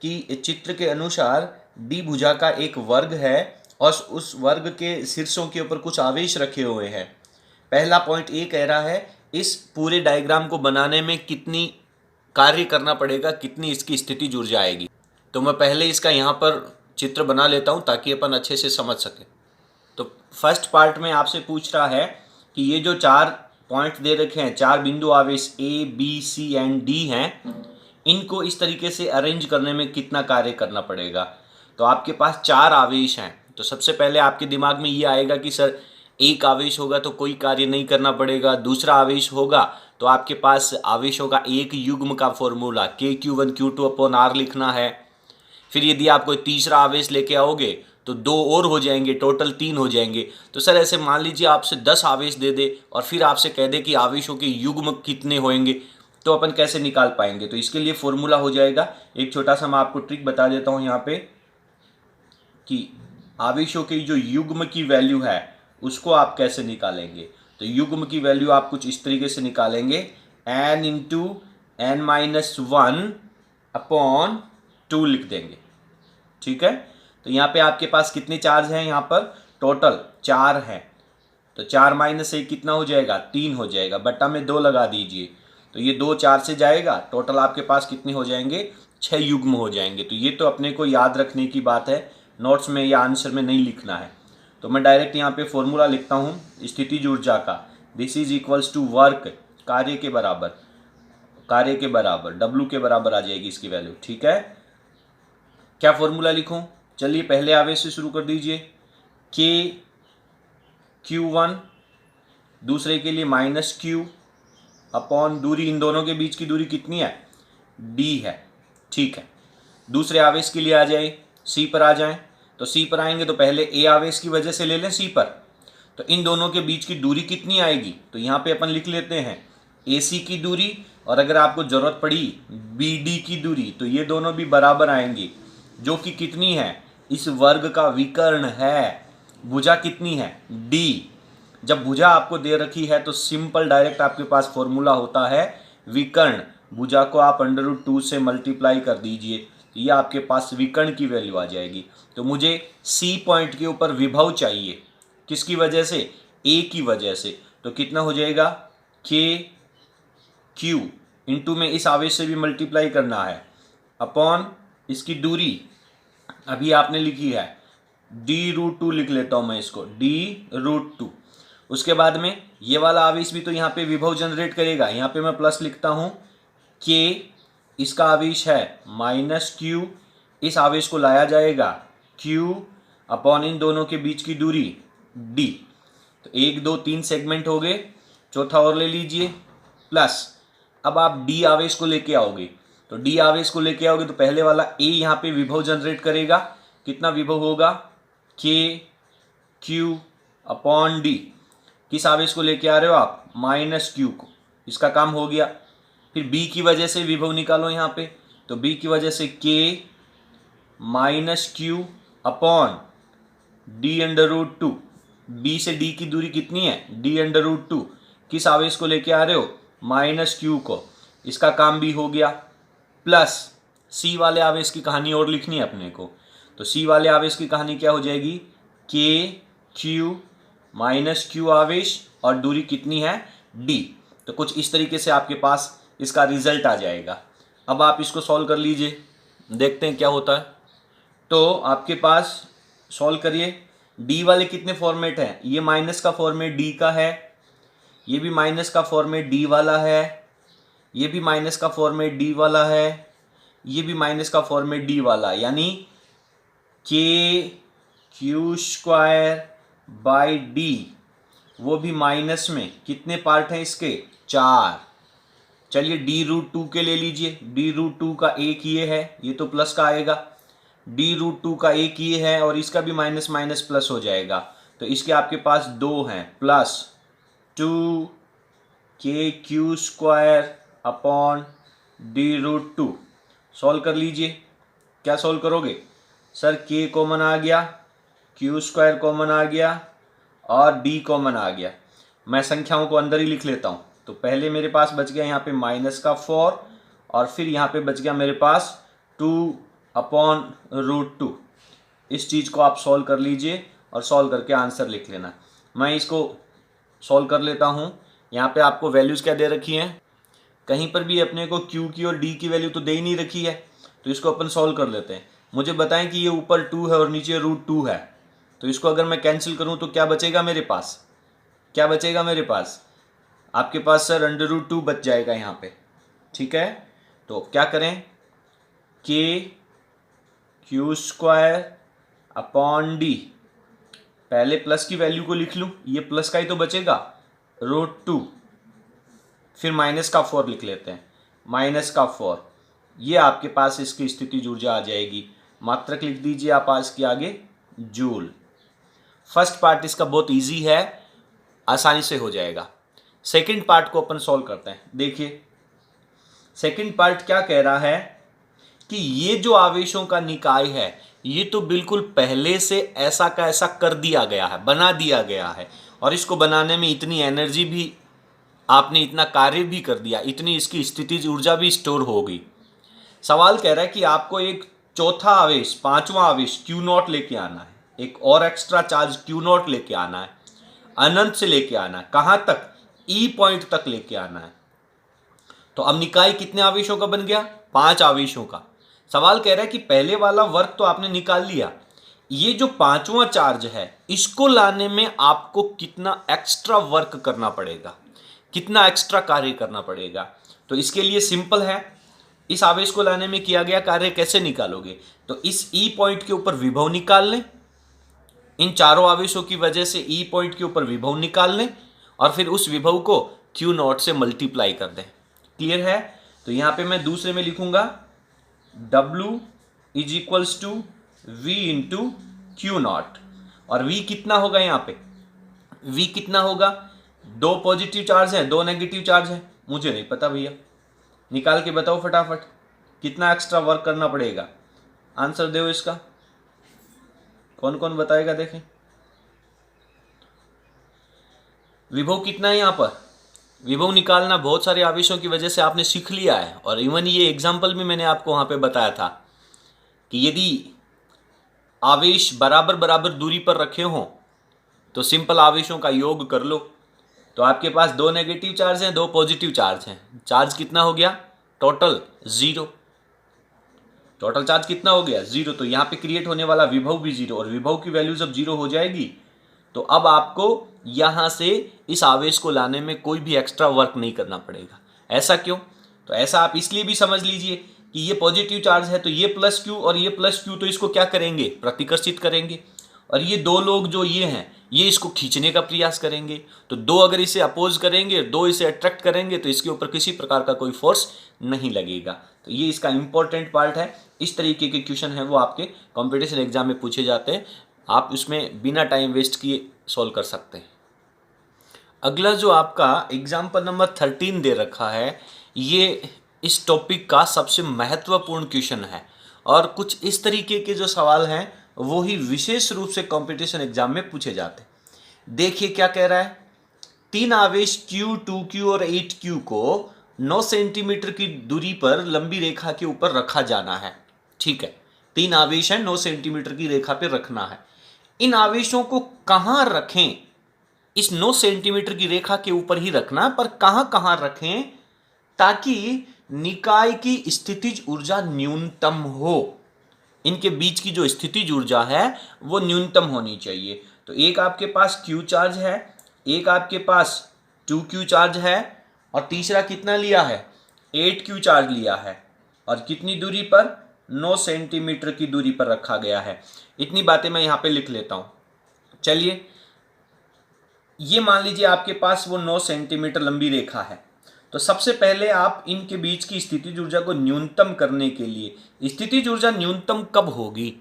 कि चित्र के अनुसार डी भुजा का एक वर्ग है और उस वर्ग के शीर्षों के ऊपर कुछ आवेश रखे हुए हैं। पहला पॉइंट ये कह रहा है इस पूरे डायग्राम को बनाने में कितनी कार्य करना पड़ेगा, कितनी इसकी स्थितिज ऊर्जा आएगी। तो मैं पहले इसका यहाँ पर चित्र बना लेता हूँ ताकि अपन अच्छे से समझ सकें। तो फर्स्ट पार्ट में आपसे पूछ रहा है कि ये जो 4 पॉइंट दे रखे हैं, 4 बिंदु आवेश A B C and D हैं, इनको इस तरीके से अरेंज करने में कितना कार्य करना पड़ेगा। तो आपके पास 4 आवेश हैं, तो सबसे पहले आपके दिमाग में ये आएगा कि सर एक आवेश होगा तो कोई कार्य नहीं करना पड़ेगा, दूसरा आवेश होगा तो आपके पास आवेशों का एक युग्म का formula Q1 Q2 upon R लिखना है। फिर यदि आप कोई तीसरा आवेश लेके आओगे तो 2 और हो जाएंगे, टोटल 3 हो जाएंगे। तो सर ऐसे मान लीजिए आपसे 10 आवेश दे दे और फिर आपसे कह दे कि आवेशों के युग्म कितने होंगे, तो अपन कैसे निकाल पाएंगे। तो इसके लिए फॉर्मूला हो जाएगा, एक छोटा सा मैं आपको ट्रिक बता देता हूँ यहाँ पे, कि आवेशों के जो युग्म की वैल्यू है उसको आप कैसे निकालेंगे। तो युग्म की वैल्यू आप कुछ इस तरीके से निकालेंगे, n into N minus 1 upon 2 लिख देंगे। ठीक है, तो यहाँ पे आपके पास कितने चार्ज हैं, यहाँ पर टोटल 4 हैं। तो 4 माइनस 1 कितना हो जाएगा, 3 हो जाएगा, बट्टा में 2 लगा दीजिए। तो ये 2 4 से जाएगा, टोटल आपके पास कितने हो जाएंगे, 6 युग्म हो जाएंगे। तो ये तो अपने को याद रखने की बात है, नोट्स में या आंसर में नहीं लिखना है। तो मैं डायरेक्ट यहाँ पे फॉर्मूला लिखता हूँ स्थितिज ऊर्जा का, this is equals to work, कार्य के बराबर, W के बराबर आ जाएगी इसकी वैल्यू। ठीक है, क्या फॉर्मूला लिखूं, चलिए पहले आवेश से शुरू कर दीजिए, Q1, दूसरे के लिए माइनस Q अपॉन दूरी, इन दोनों के बीच की दूरी कितनी है, D है। ठीक है, दूसरे आवेश के लिए आ जाए, C पर आ जाएं। तो C पर आएंगे तो पहले A आवेश की वजह से ले लें C पर, तो इन दोनों के बीच की दूरी कितनी आएगी, तो यहाँ पे अपन लिख लेते हैं AC की दूरी, और अगर आपको जरूरत पड़ी BD की दूरी, तो ये दोनों भी बराबर आएंगी, जो कि कितनी है, इस वर्ग का विकर्ण है। भुजा कितनी है, D। जब भुजा आपको दे रखी है तो सिंपल डायरेक्ट आपके पास फॉर्मूला होता है विकर्ण, भुजा को आप √2 से मल्टीप्लाई कर दीजिए, तो ये आपके पास विकर्ण की वैल्यू आ जाएगी। तो मुझे C पॉइंट के ऊपर विभव चाहिए, किसकी वजह से, A की वजह से। तो कितना हो जाएगा, KQ इंटू में इस आवेश से भी मल्टीप्लाई करना है, अपॉन इसकी दूरी अभी आपने लिखी है D√2 लिख लेता हूं मैं इसको, D√2। उसके बाद में ये वाला आवेश भी तो यहाँ पे विभव जनरेट करेगा, यहाँ पे मैं प्लस लिखता हूँ, K इसका आवेश है माइनस Q, इस आवेश को लाया जाएगा Q अपॉन इन दोनों के बीच की दूरी D। तो 1 2 3 सेगमेंट हो गए, चौथा और ले लीजिए प्लस। अब आप D आवेश को लेके आओगे, तो D आवेश को लेके आओगे तो पहले वाला A यहाँ पे विभव जनरेट करेगा, कितना विभव होगा, KQ अपॉन D। किस आवेश को लेके आ रहे हो आप, माइनस Q को, इसका काम हो गया। फिर B की वजह से विभव निकालो यहाँ पे, तो B की वजह से K minus Q upon D√2। B से D की दूरी कितनी है, D√2। किस आवेश को लेके आ रहे हो, माइनस Q को, इसका काम भी हो गया। प्लस C वाले आवेश की कहानी और लिखनी है अपने को, तो C वाले आवेश की कहानी क्या हो जाएगी, KQ माइनस Q आवेश और दूरी कितनी है, D। तो कुछ इस तरीके से आपके पास इसका रिजल्ट आ जाएगा। अब आप इसको सॉल्व कर लीजिए, देखते हैं क्या होता है। तो आपके पास सॉल्व करिए, D वाले कितने फॉर्मेट हैं, ये माइनस का फॉर्मेट D का है, ये भी माइनस का फॉर्मेट D वाला है, ये भी माइनस का फॉर्मेट D वाला है, ये भी माइनस का फॉर्मेट D वाला, यानी KQ² बाई D, वो भी माइनस में। कितने पार्ट हैं इसके, 4। चलिए D√2 के ले लीजिए, D√2 का एक ये है, ये तो प्लस का आएगा, D√2 का एक ये है और इसका भी माइनस माइनस प्लस हो जाएगा। तो इसके आपके पास 2 हैं, plus 2 KQ² upon D√2। Solve कर लीजिए, क्या सॉल्व करोगे, सर K कॉमन आ गया, Q² कॉमन आ गया और D कॉमन आ गया। मैं संख्याओं को अंदर ही लिख लेता हूँ। तो पहले मेरे पास बच गया यहाँ पे माइनस का 4 और फिर यहाँ पे बच गया मेरे पास 2 अपॉन √2। इस चीज़ को आप सॉल्व कर लीजिए और सॉल्व करके आंसर लिख लेना। मैं इसको सॉल्व कर लेता हूँ। यहाँ पे आपको वैल्यूज़ क्या दे रखी हैं, कहीं पर भी अपने को Q की और D की वैल्यू तो दे ही नहीं रखी है, तो इसको अपन सॉल्व कर लेते हैं। मुझे बताएं कि ये ऊपर 2 है और नीचे √2 है, तो इसको अगर मैं कैंसिल करूँ तो क्या बचेगा मेरे पास, क्या बचेगा मेरे पास? आपके पास सर √2 बच जाएगा यहाँ पे, ठीक है। तो क्या करें, KQ² अपॉन D, पहले प्लस की वैल्यू को लिख लूँ, ये प्लस का ही तो बचेगा √2, फिर माइनस का 4 लिख लेते हैं, माइनस का 4, ये आपके पास इसकी स्थितिज ऊर्जा आ जाएगी। मात्रक लिख दीजिए आप आज के आगे जूल। फर्स्ट पार्ट इसका बहुत इजी है, आसानी से हो जाएगा। सेकंड पार्ट को अपन सॉल्व करते हैं। देखिए सेकंड पार्ट क्या कह रहा है कि ये जो आवेशों का निकाय है ये तो बिल्कुल पहले से ऐसा का ऐसा कर दिया गया है, बना दिया गया है, और इसको बनाने में इतनी एनर्जी भी आपने, इतना कार्य भी कर दिया, इतनी इसकी स्थितिज ऊर्जा भी स्टोर हो गई। सवाल कह रहा है कि आपको एक चौथा आवेश, पांचवा आवेश Q0 लेके आना है, एक और एक्स्ट्रा चार्ज Q0 लेके आना है, अनंत से लेके आना है, कहां तक, E पॉइंट तक लेके आना है। तो अब निकाय कितने आवेशों का बन गया, 5 आवेशों का। सवाल कह रहा है कि पहले वाला वर्क तो आपने निकाल लिया, ये जो पांचवा चार्ज है इसको लाने में आपको कितना एक्स्ट्रा वर्क करना पड़ेगा, कितना एक्स्ट्रा कार्य करना पड़ेगा। तो इसके लिए सिंपल है, इस आवेश को लाने में किया गया कार्य कैसे निकालोगे, तो इस E पॉइंट के ऊपर विभव निकाल लें, इन चारों आवेशों की वजह से E पॉइंट के ऊपर विभव निकाल लें और फिर उस विभव को Q0 से मल्टीप्लाई कर दें। क्लियर है? तो यहां पे मैं दूसरे में लिखूंगा W = V × Q0, और V कितना होगा, यहां पे V कितना होगा, 2 पॉजिटिव चार्ज है, 2 नेगेटिव चार्ज है, मुझे नहीं पता भैया, निकाल के बताओ फटाफट कितना एक्स्ट्रा वर्क करना पड़ेगा। आंसर दो इसका, कौन कौन बताएगा, देखें विभव कितना है। यहां पर विभव निकालना बहुत सारे आवेशों की वजह से आपने सीख लिया है, और इवन ये एग्जाम्पल भी मैंने आपको वहां पे बताया था कि यदि आवेश बराबर बराबर दूरी पर रखे हों तो सिंपल आवेशों का योग कर लो, तो आपके पास 2 नेगेटिव चार्ज हैं, 2 पॉजिटिव चार्ज हैं, चार्ज कितना हो गया, टोटल 0, टोटल चार्ज कितना हो गया 0। तो यहाँ पे क्रिएट होने वाला विभव भी 0, और विभव की वैल्यू जब 0 हो जाएगी तो अब आपको यहाँ से इस आवेश को लाने में कोई भी एक्स्ट्रा वर्क नहीं करना पड़ेगा। ऐसा क्यों, तो ऐसा आप इसलिए भी समझ लीजिए कि ये पॉजिटिव चार्ज है तो ये +Q और ये +Q तो इसको क्या करेंगे, प्रतिकर्षित करेंगे, और ये दो लोग जो ये हैं ये इसको खींचने का प्रयास करेंगे। तो 2 अगर इसे अपोज करेंगे, 2 इसे अट्रैक्ट करेंगे, तो इसके ऊपर किसी प्रकार का कोई फोर्स नहीं लगेगा। तो ये इसका इंपॉर्टेंट पार्ट है। इस तरीके के क्वेश्चन है वो आपके कंपटीशन एग्जाम में पूछे जाते हैं, आप उसमें बिना टाइम वेस्ट किए सॉल्व कर सकते हैं। अगला जो आपका एग्जाम्पल नंबर 13 दे रखा है, ये इस टॉपिक का सबसे महत्वपूर्ण क्वेश्चन है, और कुछ इस तरीके के जो सवाल हैं वो ही विशेष रूप से कंपटीशन एग्जाम में पूछे जाते हैं। देखिए क्या कह रहा है, 3 आवेश Q, 2Q और 8Q को 9 सेंटीमीटर की दूरी पर लंबी रेखा के ऊपर रखा जाना है। ठीक है, 3 आवेश हैं, 9 सेंटीमीटर की रेखा पर रखना है। इन आवेशों को कहां रखें, इस 9 सेंटीमीटर की रेखा के ऊपर ही रखना, पर कहां कहां रखें ताकि निकाय की स्थितिज ऊर्जा न्यूनतम हो। इनके बीच की जो स्थितिज ऊर्जा है वो न्यूनतम होनी चाहिए। तो एक आपके पास Q चार्ज है, एक आपके पास 2Q चार्ज है, और तीसरा कितना लिया है, 8Q चार्ज लिया है, और कितनी दूरी पर, 9 सेंटीमीटर की दूरी पर रखा गया है। इतनी बातें मैं यहां पे लिख लेता हूं। चलिए, ये मान लीजिए आपके पास वो 9 सेंटीमीटर लंबी रेखा है, तो सबसे पहले आप इनके बीच की स्थितिज ऊर्जा को न्यूनतम करने के लिए, स्थितिज ऊर्जा न्यूनतम कब होगी,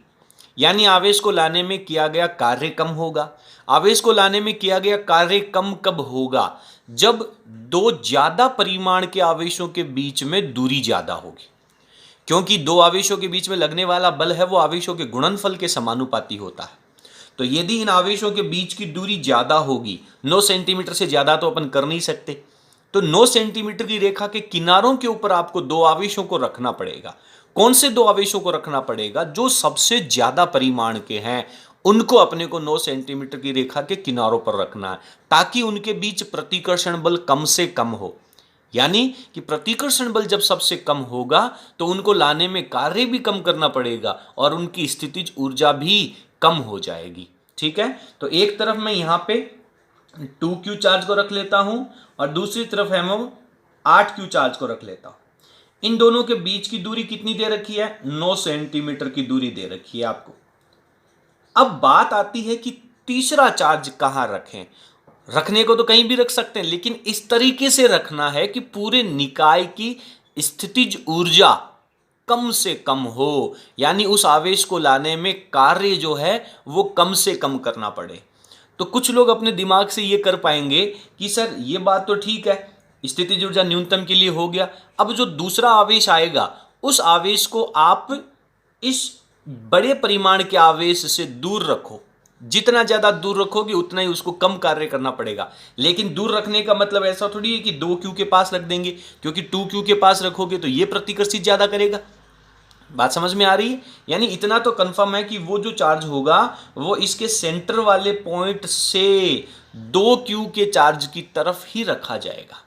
यानी आवेश को लाने में किया गया कार्य कम होगा। आवेश को लाने में किया गया कार्य कम कब होगा, जब 2 ज्यादा परिमाण के आवेशों के बीच में दूरी ज्यादा होगी, क्योंकि 2 आवेशों के बीच में लगने वाला बल है वो आवेशों के गुणनफल के समानुपाती होता है। तो यदि इन आवेशों के बीच की दूरी ज्यादा होगी, 9 सेंटीमीटर से ज्यादा तो अपन कर नहीं सकते, तो 9 सेंटीमीटर की रेखा के किनारों के ऊपर आपको 2 आवेशों को रखना पड़ेगा। कौन से 2 आवेशों को रखना पड़ेगा, जो सबसे ज्यादा परिमाण के हैं उनको अपने को 9 सेंटीमीटर की रेखा के किनारों पर रखना है, ताकि उनके बीच प्रतिकर्षण बल कम से कम हो। यानी कि प्रतिकर्षण बल जब सबसे कम होगा तो उनको लाने में कार्य भी कम करना पड़ेगा और उनकी स्थितिज ऊर्जा भी कम हो जाएगी। ठीक है, तो एक तरफ मैं यहां पे 2q चार्ज को रख लेता हूं और दूसरी तरफ है मैं 8q चार्ज को रख लेता हूं। इन दोनों के बीच की दूरी कितनी दे रखी है? 9 सेंटीमीटर की दूरी दे रखी है आपको। अब बात आती है कि तीसरा चार्ज कहां रखें। रखने को तो कहीं भी रख सकते हैं, लेकिन इस तरीके से रखना है कि पूरे निकाय की स्थितिज ऊर्जा कम से कम हो, यानी उस आवेश को लाने में कार्य जो है वो कम से कम करना पड़े। तो कुछ लोग अपने दिमाग से ये कर पाएंगे कि सर ये बात तो ठीक है, स्थितिज ऊर्जा न्यूनतम के लिए हो गया, अब जो दूसरा आवेश आएगा उस आवेश को आप इस बड़े परिमाण के आवेश से दूर रखो। जितना ज्यादा दूर रखोगे उतना ही उसको कम कार्य करना पड़ेगा। लेकिन दूर रखने का मतलब ऐसा थोड़ी है कि 2q के पास रख देंगे, क्योंकि 2q के पास रखोगे तो ये प्रतिकर्षित ज्यादा करेगा। बात समझ में आ रही है? यानी इतना तो कंफर्म है कि वो जो चार्ज होगा वो इसके सेंटर वाले पॉइंट से 2q के चार्ज की तरफ ही रखा जाएगा,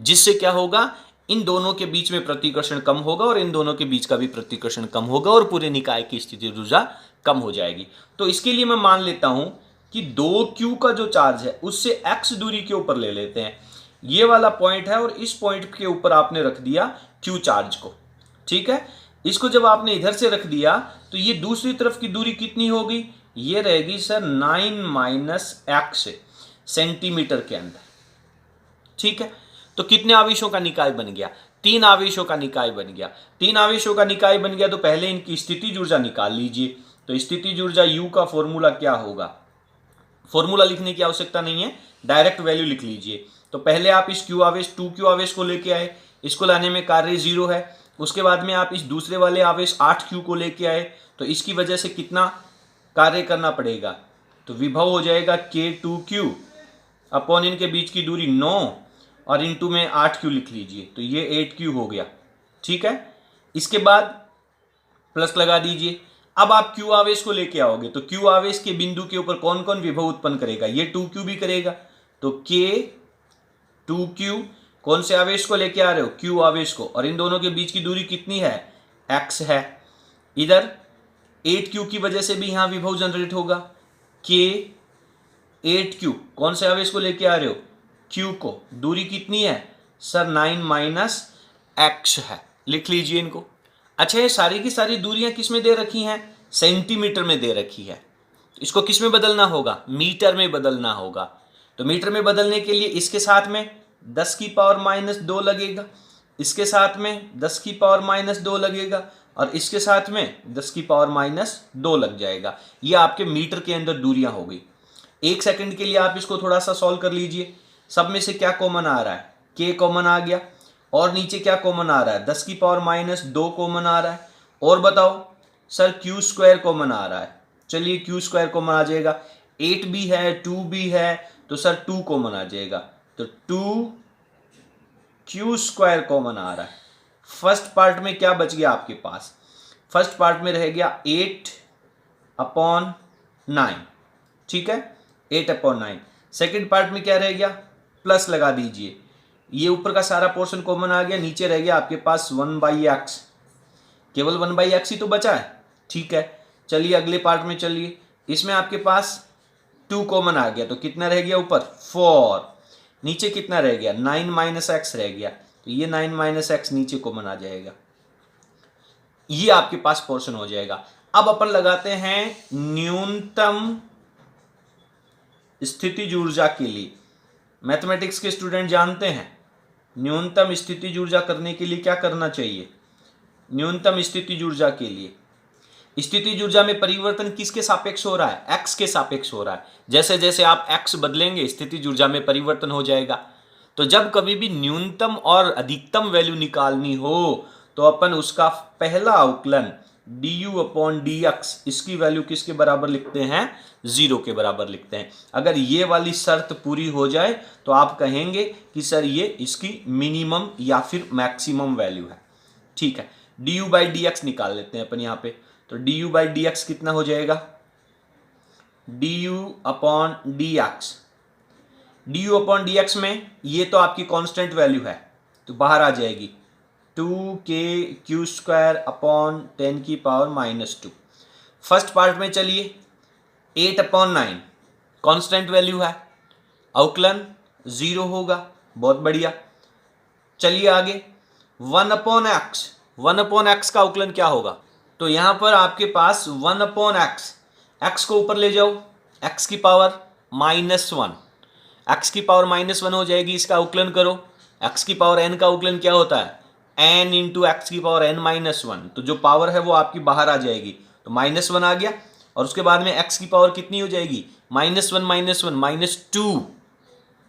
जिससे क्या होगा, इन दोनों के बीच में प्रतिकर्षण कम होगा और इन दोनों के बीच का भी प्रतिकर्षण कम होगा और पूरे निकाय की स्थितिज ऊर्जा कम हो जाएगी। तो इसके लिए मैं मान लेता हूं कि 2q का जो चार्ज है उससे x दूरी के ऊपर ले लेते हैं। ये वाला पॉइंट है और इस पॉइंट के ऊपर आपने रख दिया q चार्ज को। ठीक है, इसको जब आपने इधर से रख दिया तो ये दूसरी तरफ की दूरी कितनी होगी? ये रहेगी सर 9 - x सेंटीमीटर के अंदर। ठीक है, तो कितने आवेशों का निकाय बन गया? 3 आवेशों का निकाय बन गया। 3 आवेशों का निकाय बन गया तो पहले इनकी स्थितिज ऊर्जा निकाल लीजिए। तो स्थितिज ऊर्जा U का फॉर्मूला क्या होगा? फॉर्मूला लिखने की आवश्यकता नहीं है, डायरेक्ट वैल्यू लिख लीजिए। तो पहले आप इस Q आवेश 2Q आवेश को लेके आए, इसको लाने में कार्य 0 है। उसके बाद में आप इस दूसरे वाले आवेश 8Q को लेके आए, तो इसकी वजह से कितना कार्य करना पड़ेगा? तो विभव हो जाएगा K2Q अपॉन इनके बीच की दूरी 9 और इंटू में 8Q लिख लीजिए, तो ये 8Q हो गया। ठीक है, इसके बाद प्लस लगा दीजिए। अब आप Q आवेश को लेके आओगे तो Q आवेश के बिंदु के ऊपर कौन कौन विभव उत्पन्न करेगा? ये 2Q भी करेगा। तो K2Q कौन से आवेश को लेके आ रहे हो? Q आवेश को, और इन दोनों के बीच की दूरी कितनी है? x है। इधर 8Q की वजह से भी यहां विभव जनरेट होगा। K8Q कौन से आवेश को लेके आ रहे हो? Q को। दूरी कितनी है सर? 9 - x है। लिख लीजिए इनको। अच्छा, ये सारी की सारी दूरियां किस में दे रखी हैं? सेंटीमीटर में दे रखी है। तो इसको किस में बदलना होगा? मीटर में बदलना होगा। तो मीटर में बदलने के लिए इसके साथ में 10⁻² लगेगा, इसके साथ में 10⁻² लगेगा और इसके साथ में 10⁻² लग जाएगा। ये आपके मीटर के अंदर दूरियां हो गई। एक सेकंड के लिए आप इसको थोड़ा सा सॉल्व कर लीजिए। सब में से क्या कॉमन आ रहा है? k कॉमन आ गया, और नीचे क्या कॉमन आ रहा है? 10⁻² कॉमन आ रहा है। और बताओ सर q² कॉमन आ रहा है। चलिए q² कॉमन आ जाएगा। 8 भी है, 2 भी है, तो सर 2 कॉमन आ जाएगा। तो 2q² कॉमन आ रहा है। फर्स्ट पार्ट में क्या बच गया आपके पास? फर्स्ट पार्ट में रह गया 8/9। ठीक है, 8/9। सेकेंड पार्ट में क्या रह गया? प्लस लगा दीजिए। ये ऊपर का सारा पोर्शन कॉमन आ गया, नीचे रह गया आपके पास 1/x। केवल 1/x ही तो बचा है। ठीक है, चलिए अगले पार्ट में चलिए। इसमें आपके पास 2 कॉमन आ गया, तो कितना रह गया ऊपर? 4। नीचे कितना रह गया? 9 - x रह गया, तो ये 9 - x नीचे कॉमन आ जाएगा। ये आपके पास पोर्शन हो जाएगा। अब अपन लगाते हैं न्यूनतम स्थितिज ऊर्जा के लिए। मैथमेटिक्स के स्टूडेंट जानते हैं न्यूनतम स्थितिज ऊर्जा करने के लिए क्या करना चाहिए? न्यूनतम स्थितिज ऊर्जा के लिए स्थितिज ऊर्जा में परिवर्तन किसके सापेक्ष हो रहा है? x के सापेक्ष हो रहा है। जैसे जैसे आप x बदलेंगे स्थितिज ऊर्जा में परिवर्तन हो जाएगा। तो जब कभी भी न्यूनतम और अधिकतम वैल्यू निकालनी हो तो अपन उसका पहला अवकलन du/dx इसकी वैल्यू किसके बराबर लिखते हैं? 0 के बराबर लिखते हैं। अगर ये वाली शर्त पूरी हो जाए तो आप कहेंगे कि सर ये इसकी मिनिमम या फिर मैक्सिमम वैल्यू है। ठीक है, du/dx निकाल लेते हैं अपन यहाँ पे। तो du/dx कितना हो जाएगा? D you upon D x. D you upon D x में ये तो आपकी कांस्टेंट वैल्यू है तो बाहर आ जाएगी 2k² अपॉन 10⁻²। फर्स्ट पार्ट में चलिए 8/9 कांस्टेंट वैल्यू है, अवकलन 0 होगा, बहुत बढ़िया। चलिए आगे 1/x, 1/x का अवकलन क्या होगा? तो यहां पर आपके पास 1/x, x को ऊपर ले जाओ, x की पावर -1, x की पावर -1 हो जाएगी, इसका अवकलन करो। x की पावर n का अवकलन क्या होता है? n इंटू एक्स की पावर n-1, तो जो पावर है वो आपकी बाहर आ जाएगी, तो -1 आ गया। और उसके बाद में x की पावर कितनी हो जाएगी? -1 -2,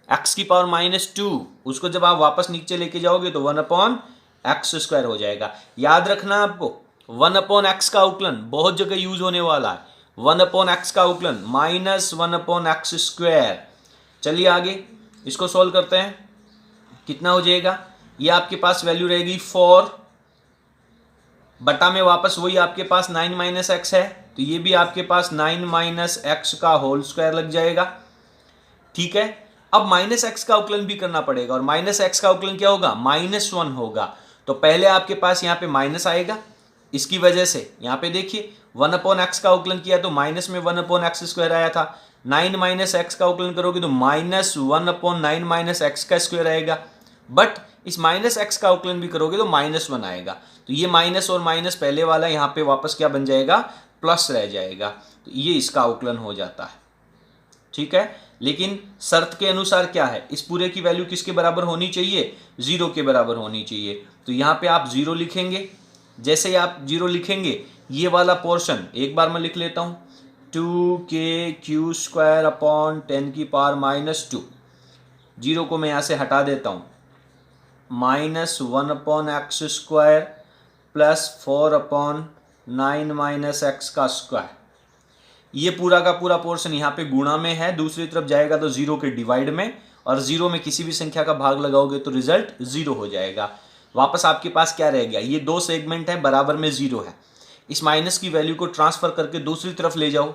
x की पावर -2, उसको जब आप वापस नीचे लेके जाओगे तो 1/x² हो जाएगा। याद रखना आपको 1/x का अवकलन बहुत जगह यूज होने वाला है। 1/x का अवकलन -1/x²। चलिए आगे इसको सॉल्व करते हैं, कितना हो जाएगा? ये आपके पास वैल्यू रहेगी 4 बटा में वापस वही आपके पास 9 - x है, तो ये भी आपके पास 9 - x का होल स्क्वायर लग जाएगा। ठीक है, अब -x का अवकलन भी करना पड़ेगा, और -x का अवकलन क्या होगा? -1 होगा। तो पहले आपके पास यहाँ पे माइनस आएगा, इसकी वजह से यहाँ पे देखिए 1/x का अवकलन किया तो माइनस में 1/x² आया था। 9 - x का अवकलन करोगे तो -1/9 - x का स्क्वायर आएगा। बट इस -x का अवकलन भी करोगे तो -1 आएगा, तो ये माइनस और माइनस पहले वाला यहाँ पे वापस क्या बन जाएगा? प्लस रह जाएगा, तो ये इसका अवकलन हो जाता है। ठीक है, लेकिन शर्त के अनुसार क्या है? इस पूरे की वैल्यू किसके बराबर होनी चाहिए? 0 के बराबर होनी चाहिए। तो यहाँ पे आप 0 लिखेंगे। जैसे ही आप 0 लिखेंगे, ये वाला पोर्शन एक बार मैं लिख लेता हूँ, 2k² अपॉन 10⁻²। 0 को मैं यहाँ से हटा देता हूँ, -1/x² प्लस 4/9 - x का स्क्वायर। ये पूरा का पूरा पोर्शन यहाँ पे गुणा में है, दूसरी तरफ जाएगा तो 0 के डिवाइड में, और 0 में किसी भी संख्या का भाग लगाओगे तो रिजल्ट 0 हो जाएगा। वापस आपके पास क्या रह गया? ये 2 सेगमेंट है, बराबर में 0 है। इस माइनस की वैल्यू को ट्रांसफर करके दूसरी तरफ ले जाओ,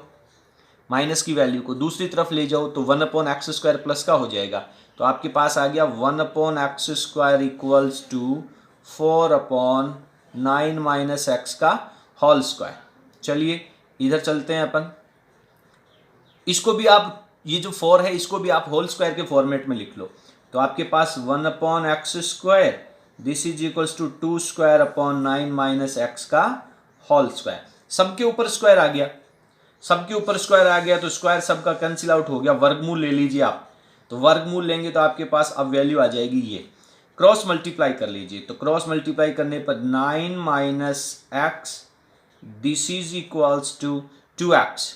माइनस की वैल्यू को दूसरी तरफ ले जाओ तो 1/x² प्लस का हो जाएगा। तो आपके पास आ गया 1/x² इक्वल्स टू 4/9 - x का होल स्क्वायर। चलिए इधर चलते हैं अपन, इसको भी आप, ये जो 4 है इसको भी आप होल स्क्वायर के फॉर्मेट में लिख लो। तो आपके पास 1/x², this is equals to 2²/9 - x का होल स्क्वायर। सबके ऊपर स्क्वायर आ गया, सबके ऊपर स्क्वायर आ गया तो स्क्वायर सबका कैंसिल आउट हो गया। वर्गमूल ले लीजिए आप, तो वर्गमूल लेंगे तो आपके पास अब वैल्यू आ जाएगी ये। क्रॉस मल्टीप्लाई कर लीजिए, तो क्रॉस मल्टीप्लाई करने पर 9 - x, this is equals to 2x।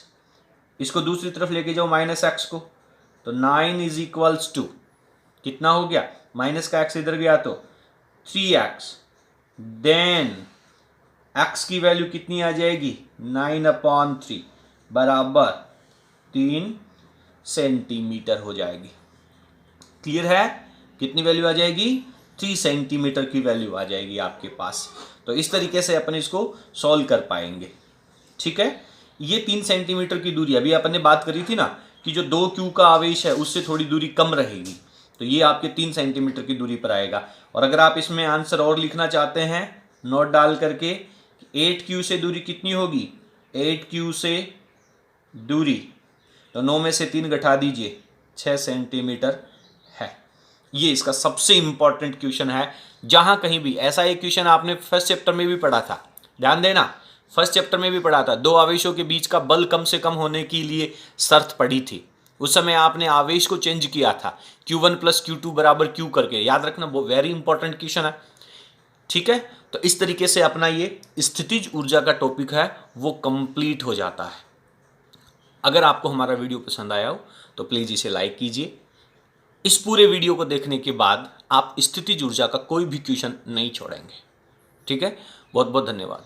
इसको दूसरी तरफ लेके जाओ -x को, तो 9 इज इक्वल्स टू कितना हो गया? माइनस का x इधर गया तो 3x। देन x की वैल्यू कितनी आ जाएगी? 9/3 बराबर 3 सेंटीमीटर हो जाएगी। क्लियर है? कितनी वैल्यू आ जाएगी? 3 सेंटीमीटर की वैल्यू आ जाएगी आपके पास। तो इस तरीके से अपन इसको सॉल्व कर पाएंगे। ठीक है, ये 3 सेंटीमीटर की दूरी, अभी अपन ने बात करी थी ना कि जो 2q का आवेश है उससे थोड़ी दूरी कम रहेगी, तो ये आपके 3 सेंटीमीटर की दूरी पर आएगा। और अगर आप इसमें आंसर और लिखना चाहते हैं नोट डाल करके, 8q से दूरी कितनी होगी? 8q से दूरी, तो 9 में से 3 घटा दीजिए, 6 सेंटीमीटर है। ये इसका सबसे इंपॉर्टेंट क्वेश्चन है। जहां कहीं भी ऐसा एक क्वेश्चन आपने फर्स्ट चैप्टर में भी पढ़ा था, ध्यान देना, फर्स्ट चैप्टर में भी पढ़ा था। 2 आवेशों के बीच का बल कम से कम होने के लिए शर्त पड़ी थी। उस समय आपने आवेश को चेंज किया था, Q1 + Q2 = Q करके। याद रखना, वो वेरी इंपॉर्टेंट क्वेश्चन है। ठीक है, तो इस तरीके से अपना ये स्थितिज ऊर्जा का टॉपिक है वो कंप्लीट हो जाता है। अगर आपको हमारा वीडियो पसंद आया हो तो प्लीज़ इसे लाइक कीजिए। इस पूरे वीडियो को देखने के बाद आप स्थितिज ऊर्जा का कोई भी क्वेश्चन नहीं छोड़ेंगे। ठीक है, बहुत बहुत धन्यवाद।